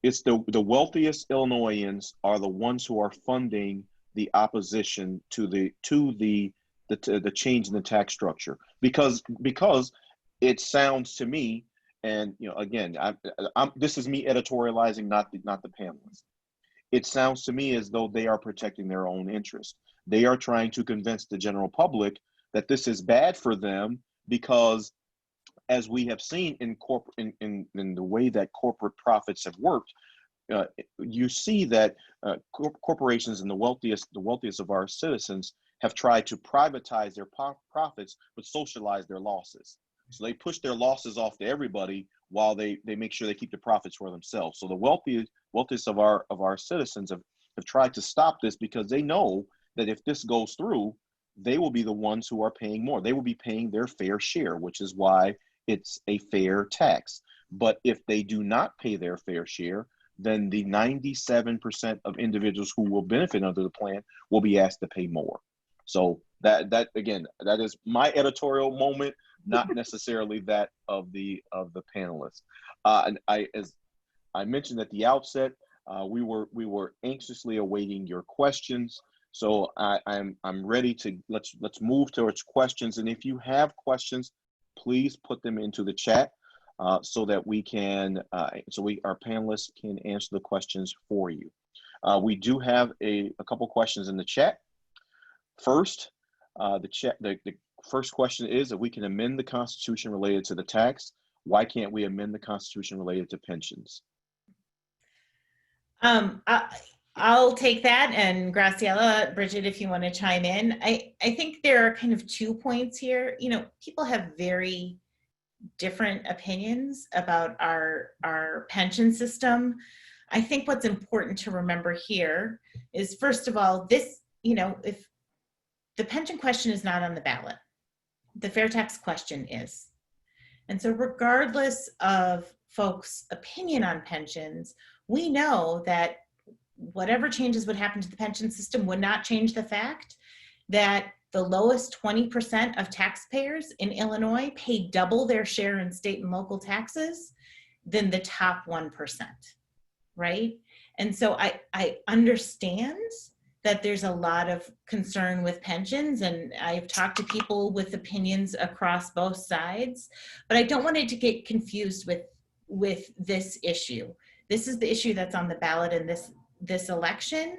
it's the wealthiest Illinoisans are the ones who are funding the opposition to the change in the tax structure, because it sounds to me, and again, this is me editorializing, not the panelists. It sounds to me as though they are protecting their own interest. They are trying to convince the general public that this is bad for them, because as we have seen in the way that corporate profits have worked, you see that corporations and the wealthiest of our citizens have tried to privatize their profits but socialize their losses. So they push their losses off to everybody while they make sure they keep the profits for themselves. So the wealthiest of our citizens have tried to stop this, because they know that if this goes through, they will be the ones who are paying more. They will be paying their fair share, which is why it's a fair tax. But if they do not pay their fair share, then the 97% of individuals who will benefit under the plan will be asked to pay more. So that again, that is my editorial moment, not necessarily that of the panelists. And as I mentioned at the outset, we were anxiously awaiting your questions. So I'm ready to let's move towards questions. And if you have questions, please put them into the chat so that our panelists can answer the questions for you. We do have a couple questions in the chat. First, the first question is if we can amend the Constitution related to the tax. Why can't we amend the Constitution related to pensions? I'll take that, and Graciela, Bridget, if you want to chime in. I think there are kind of 2 points here. People have very different opinions about our pension system. I think what's important to remember here is, first of all, this, if the pension question is not on the ballot, the fair tax question is. And so regardless of folks' opinion on pensions, we know that whatever changes would happen to the pension system would not change the fact that the lowest 20% of taxpayers in Illinois pay double their share in state and local taxes than the top 1%, right? And so I understand that there's a lot of concern with pensions, and I've talked to people with opinions across both sides, but I don't want it to get confused with this issue. This is the issue that's on the ballot in this election,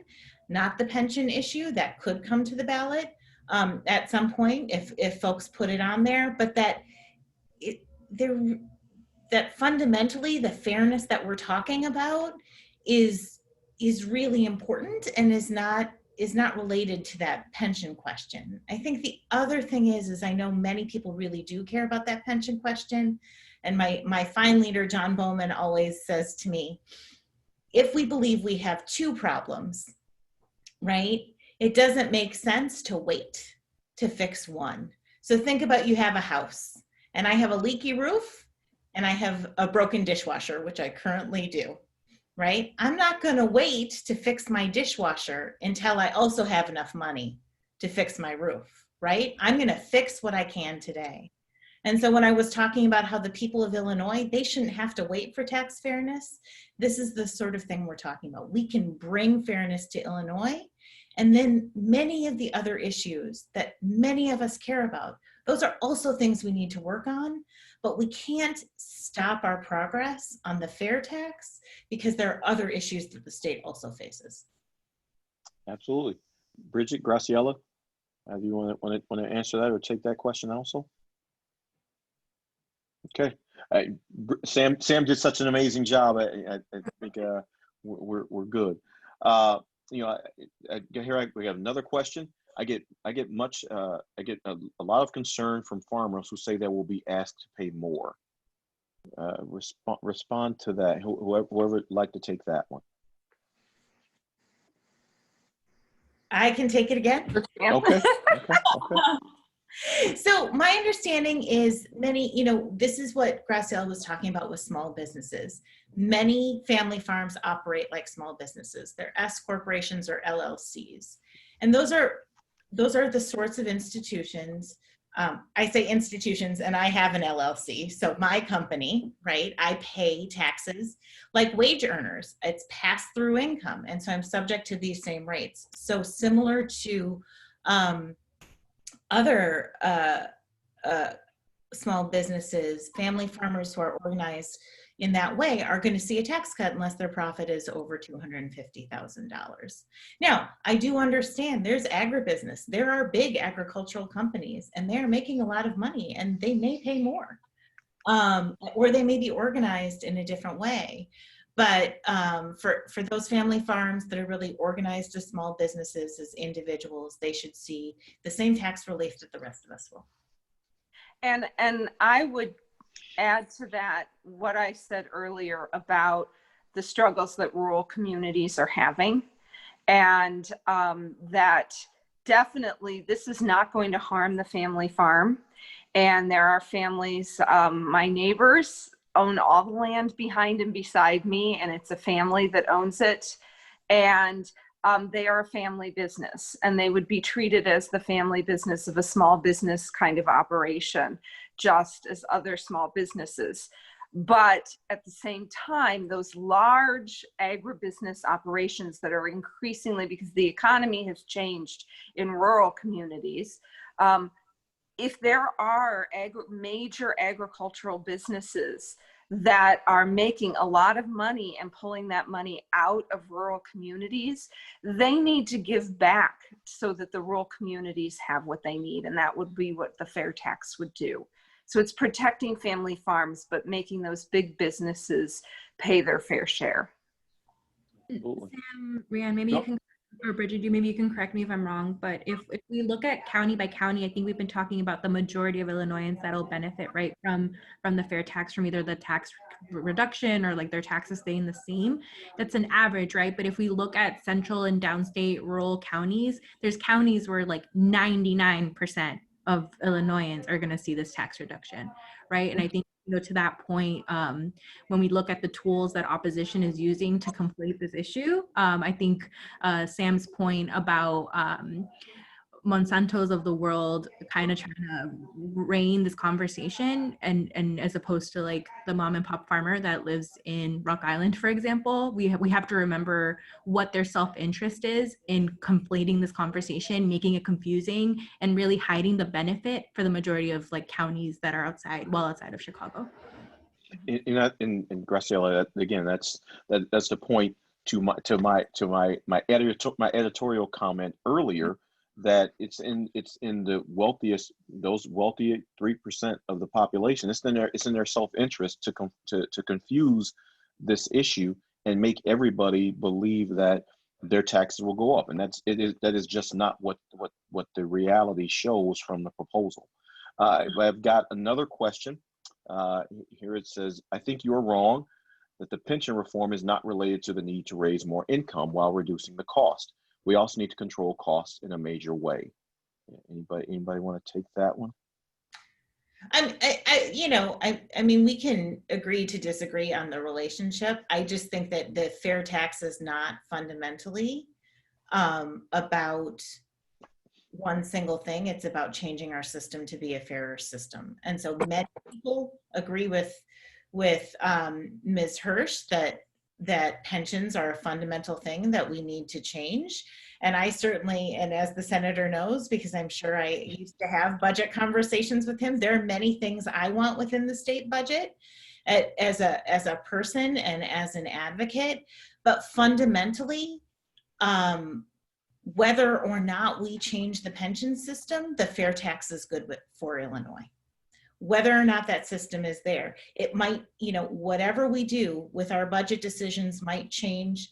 not the pension issue that could come to the ballot at some point if folks put it on there, but that fundamentally the fairness that we're talking about is really important and is not related to that pension question. I think the other thing is I know many people really do care about that pension question, and my fine leader John Bowman always says to me, if we believe we have 2 problems, right, it doesn't make sense to wait to fix one. So think about, you have a house, and I have a leaky roof, and I have a broken dishwasher, which I currently do, right? I'm not gonna wait to fix my dishwasher until I also have enough money to fix my roof, right? I'm gonna fix what I can today. And so when I was talking about how the people of Illinois, they shouldn't have to wait for tax fairness, this is the sort of thing we're talking about. We can bring fairness to Illinois, and then many of the other issues that many of us care about, those are also things we need to work on, but we can't stop our progress on the fair tax because there are other issues that the state also faces. Absolutely. Bridget, Graciela, do you want to answer that or take that question also? Okay. Sam did such an amazing job. I think we're good. Here we have another question. I get a lot of concern from farmers who say they will be asked to pay more. Respond to that. Whoever would like to take that one. I can take it again. Okay. So my understanding is this is what Graciela was talking about with small businesses. Many family farms operate like small businesses. They're S corporations or LLCs. And those are the sorts of institutions I say institutions, and I have an LLC. So my company, right, I pay taxes like wage earners. It's pass-through income. And so I'm subject to these same rates. So similar to other small businesses, family farmers who are organized in that way are going to see a tax cut unless their profit is over $250,000. Now, I do understand there's agribusiness. There are big agricultural companies and they're making a lot of money and they may pay more, or they may be organized in a different way. But for those family farms that are really organized as small businesses, as individuals, they should see the same tax relief that the rest of us will. And I would add to that what I said earlier about the struggles that rural communities are having, and that definitely this is not going to harm the family farm. And there are families, my neighbors own all the land behind and beside me, and it's a family that owns it. And they are a family business, and they would be treated as the family business of a small business kind of operation, just as other small businesses. But at the same time, those large agribusiness operations that are increasingly, because the economy has changed in rural communities, if there are major agricultural businesses that are making a lot of money and pulling that money out of rural communities, they need to give back so that the rural communities have what they need. And that would be what the fair tax would do. So it's protecting family farms, but making those big businesses pay their fair share. Sam, Rhian, maybe you can, or Bridget, maybe you can correct me if I'm wrong, but if we look at county by county, I think we've been talking about the majority of Illinoisans that'll benefit, right, from the fair tax, from either the tax reduction or like their taxes staying the same. That's an average, right? But if we look at central and downstate rural counties, there's counties where like 99% of Illinoisans are going to see this tax reduction, right? And I think, to that point, when we look at the tools that opposition is using to complete this issue, I think Sam's point about Monsanto's of the world kind of trying to rein this conversation, and as opposed to like the mom and pop farmer that lives in Rock Island, for example, we have to remember what their self-interest is in completing this conversation, making it confusing, and really hiding the benefit for the majority of like counties that are outside of Chicago. In Graciela, again, that's the point to my editorial comment earlier, that it's in the wealthiest, those wealthy 3% of the population. It's in their self-interest to confuse this issue and make everybody believe that their taxes will go up, and that is just not what the reality shows from the proposal. I've got another question. Here it says, I think you're wrong that the pension reform is not related to the need to raise more income while reducing the cost. We also need to control costs in a major way. Anybody want to take that one? I mean, we can agree to disagree on the relationship. I just think that the fair tax is not fundamentally about one single thing. It's about changing our system to be a fairer system. And so many people agree with Ms. Hirsch that pensions are a fundamental thing that we need to change. And I certainly, and as the senator knows, because I'm sure I used to have budget conversations with him, there are many things I want within the state budget as a person and as an advocate. But fundamentally, whether or not we change the pension system, the fair tax is good for Illinois. Whether or not that system is there, it might, whatever we do with our budget decisions might change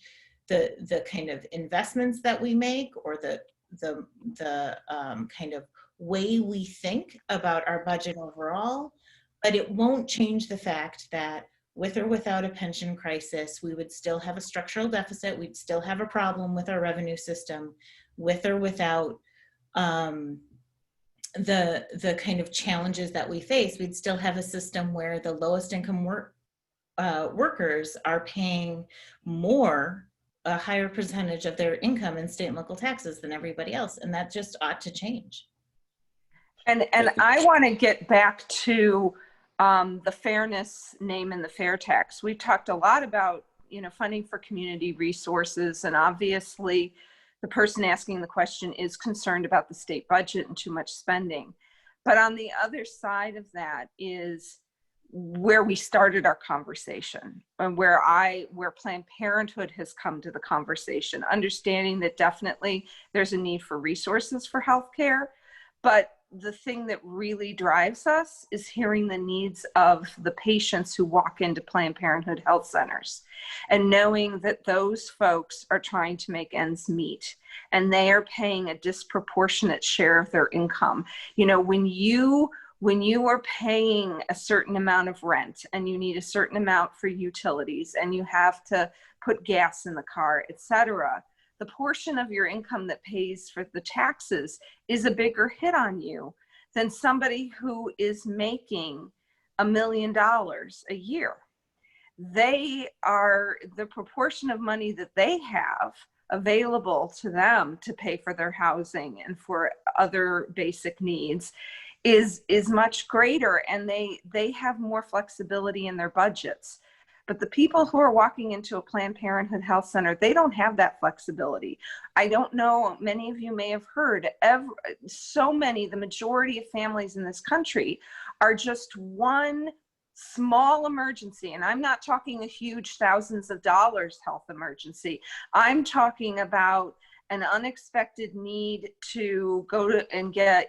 the kind of investments that we make, or the kind of way we think about our budget overall, but it won't change the fact that with or without a pension crisis, we would still have a structural deficit. We'd still have a problem with our revenue system, with or without the kind of challenges that we face. We'd still have a system where the lowest income workers are paying a higher percentage of their income in state and local taxes than everybody else. And that just ought to change. And I want to get back to the fairness name in the fair tax. We've talked a lot about, funding for community resources, and obviously the person asking the question is concerned about the state budget and too much spending. But on the other side of that is where we started our conversation, and where Planned Parenthood has come to the conversation, understanding that definitely there's a need for resources for healthcare, but the thing that really drives us is hearing the needs of the patients who walk into Planned Parenthood health centers, and knowing that those folks are trying to make ends meet and they are paying a disproportionate share of their income. When you are paying a certain amount of rent and you need a certain amount for utilities and you have to put gas in the car, etc., the portion of your income that pays for the taxes is a bigger hit on you than somebody who is making $1 million a year. The proportion of money that they have available to them to pay for their housing and for other basic needs is much greater, and they have more flexibility in their budgets. But the people who are walking into a Planned Parenthood health center, they don't have that flexibility. I don't know, many of you may have heard, the majority of families in this country are just one small emergency. And I'm not talking a huge thousands of dollars health emergency. I'm talking about an unexpected need to go to and get,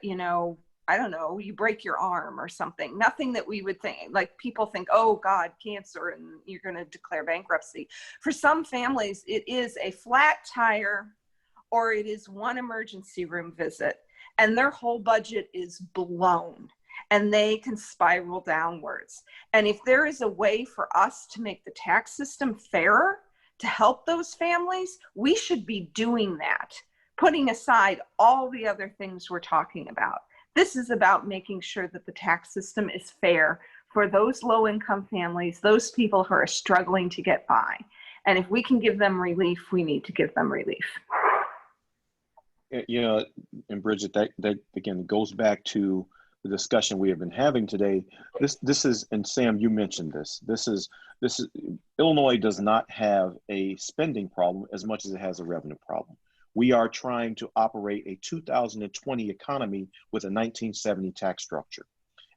I don't know, you break your arm or something. Nothing that we would think, like people think, oh God, cancer, and you're going to declare bankruptcy. For some families, it is a flat tire or it is one emergency room visit, and their whole budget is blown and they can spiral downwards. And if there is a way for us to make the tax system fairer to help those families, we should be doing that, putting aside all the other things we're talking about. This is about making sure that the tax system is fair for those low-income families, those people who are struggling to get by. And if we can give them relief, we need to give them relief. And Bridget, that again goes back to the discussion we have been having today. This is, and Sam, you mentioned this. This is Illinois does not have a spending problem as much as it has a revenue problem. We are trying to operate a 2020 economy with a 1970 tax structure.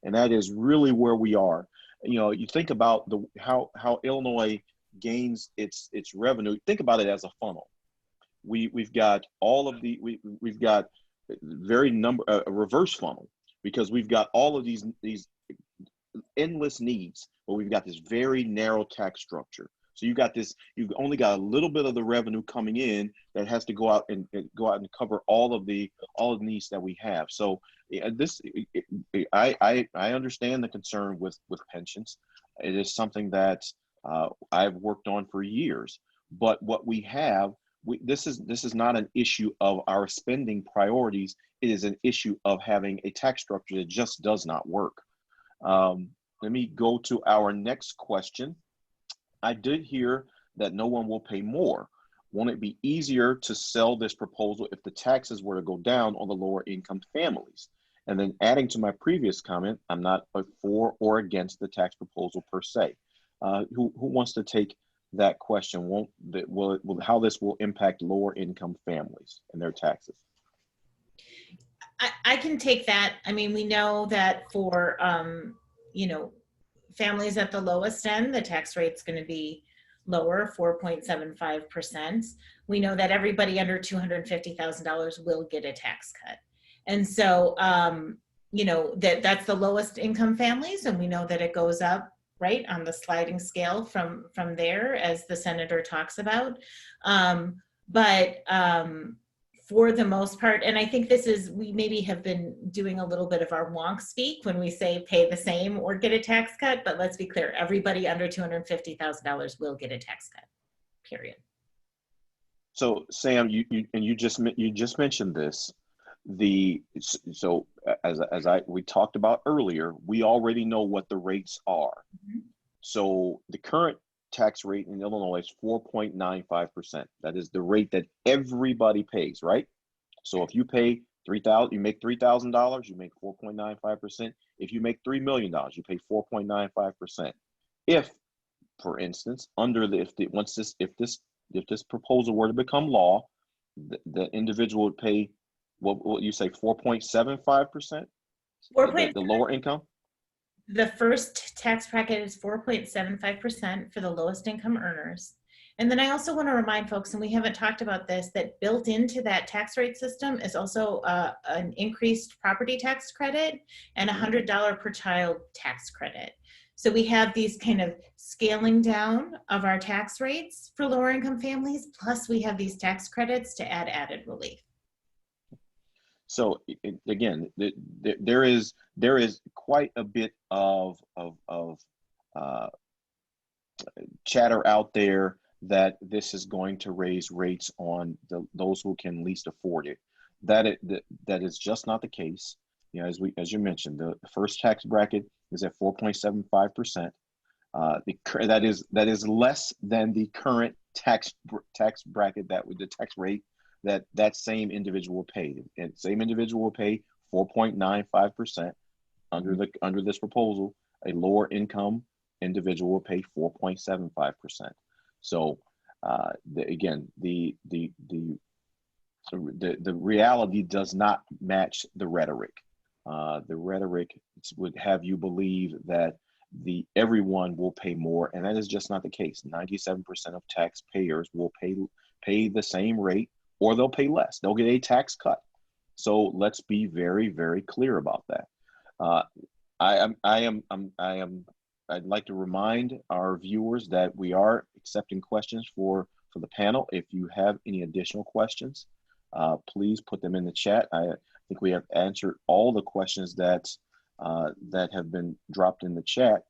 And that is really where we are. You think about how Illinois gains its revenue. Think about it as a funnel. We've got all of we've got a reverse funnel, because we've got all of these endless needs, but we've got this very narrow tax structure. So you've only got a little bit of the revenue coming in that has to go out and cover all of the needs that we have. So I understand the concern with pensions. It is something that I've worked on for years. But what we have, this is not an issue of our spending priorities. It is an issue of having a tax structure that just does not work. Let me go to our next question. I did hear that no one will pay more. Won't it be easier to sell this proposal if the taxes were to go down on the lower income families? And then adding to my previous comment, I'm not for or against the tax proposal per se. Who wants to take that question? How this will impact lower income families and their taxes? I can take that. I mean, we know that for, families at the lowest end, the tax rate's going to be lower, 4.75%. We know that everybody under $250,000 will get a tax cut. And so, that's the lowest income families. And we know that it goes up, right, on the sliding scale from there, as the senator talks about. For the most part, and I think we maybe have been doing a little bit of our wonk speak when we say pay the same or get a tax cut, but let's be clear, everybody under $250,000 will get a tax cut, period. So Sam, you just mentioned this. We talked about earlier, we already know what the rates are. Mm-hmm. So the current tax rate in Illinois is 4.95%. That is the rate that everybody pays, right? So if you pay $3,000, you make $3,000, you make 4.95%. If you make $3 million, you pay 4.95%. If, for instance, if this proposal were to become law, the individual would pay what you say 4.75%, the lower income. The first tax bracket is 4.75% for the lowest income earners. And then I also want to remind folks, and we haven't talked about this, that built into that tax rate system is also an increased property tax credit and $100 per child tax credit. So we have these kind of scaling down of our tax rates for lower income families, plus we have these tax credits to add added relief. So again, there is quite a bit of chatter out there that this is going to raise rates on those who can least afford it. That is just not the case. You know, as you mentioned, the first tax bracket is at 4.75%. That is less than the current tax bracket the tax rate that same individual paid. And same individual will pay 4.95% under this proposal. A lower income individual will pay 4.75%. So again, the reality does not match the rhetoric. The rhetoric would have you believe that everyone will pay more, and that is just not the case. 97% of taxpayers will pay the same rate, or they'll pay less. They'll get a tax cut. So let's be very, very clear about that. I'd like to remind our viewers that we are accepting questions for the panel. If you have any additional questions, please put them in the chat. I think we have answered all the questions that have been dropped in the chat.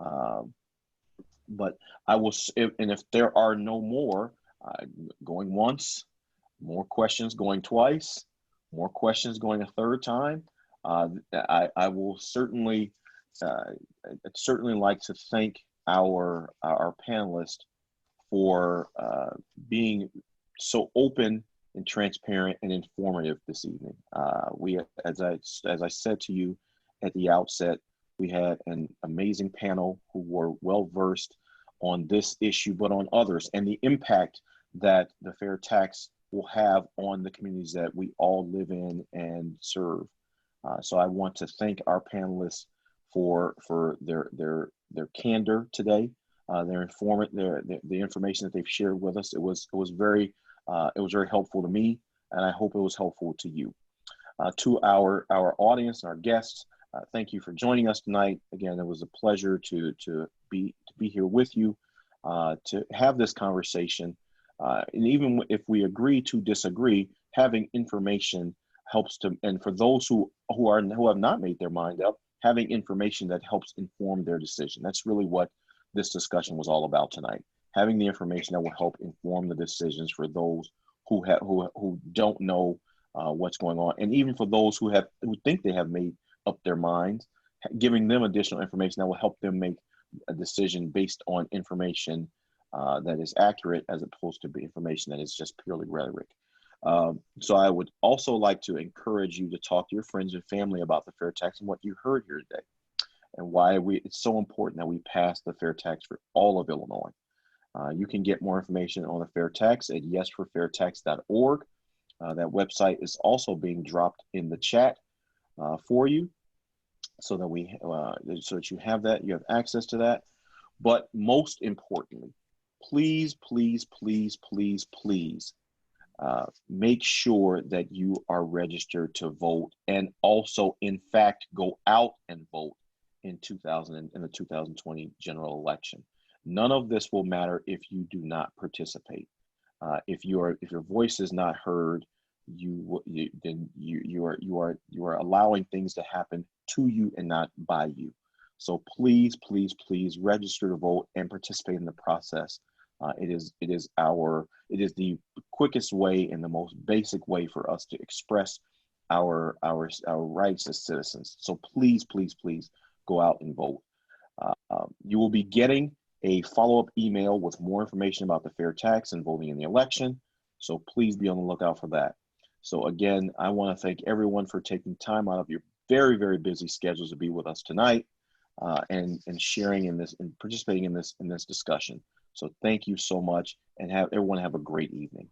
But I will, if there are no more, going once, more questions going twice, more questions going a third time, I will certainly like to thank our panelists for being so open and transparent and informative this evening. We, as I said to you at the outset, we had an amazing panel who were well versed on this issue, but on others, and the impact that the fair tax will have on the communities that we all live in and serve. So I want to thank our panelists for their candor today, the information that they've shared with us. It was very helpful to me, and I hope it was helpful to you. To our audience and our guests, thank you for joining us tonight. Again, it was a pleasure to be here with you, to have this conversation. And even if we agree to disagree, having information helps to, and for those who have not made their mind up, having information that helps inform their decision. That's really what this discussion was all about tonight. Having the information that will help inform the decisions for those who don't know what's going on, and even for those who think they have made up their minds, giving them additional information that will help them make a decision based on information that is accurate, as opposed to information that is just purely rhetoric. So I would also like to encourage you to talk to your friends and family about the fair tax and what you heard here today, and why it's so important that we pass the fair tax for all of Illinois. You can get more information on the fair tax at yesforfairtax.org. That website is also being dropped in the chat for you, so that you have that, you have access to that. But most importantly, please, please, please, please, please, make sure that you are registered to vote, and also, in fact, go out and vote in the 2020 general election. None of this will matter if you do not participate. If your voice is not heard, you are allowing things to happen to you and not by you. So please, please, please register to vote and participate in the process. It is the quickest way and the most basic way for us to express our rights as citizens. So please, please, please go out and vote. You will be getting a follow-up email with more information about the fair tax and voting in the election. So please be on the lookout for that. So again, I want to thank everyone for taking time out of your very, very busy schedules to be with us tonight and sharing in this and participating in this discussion. So thank you so much, and everyone have a great evening.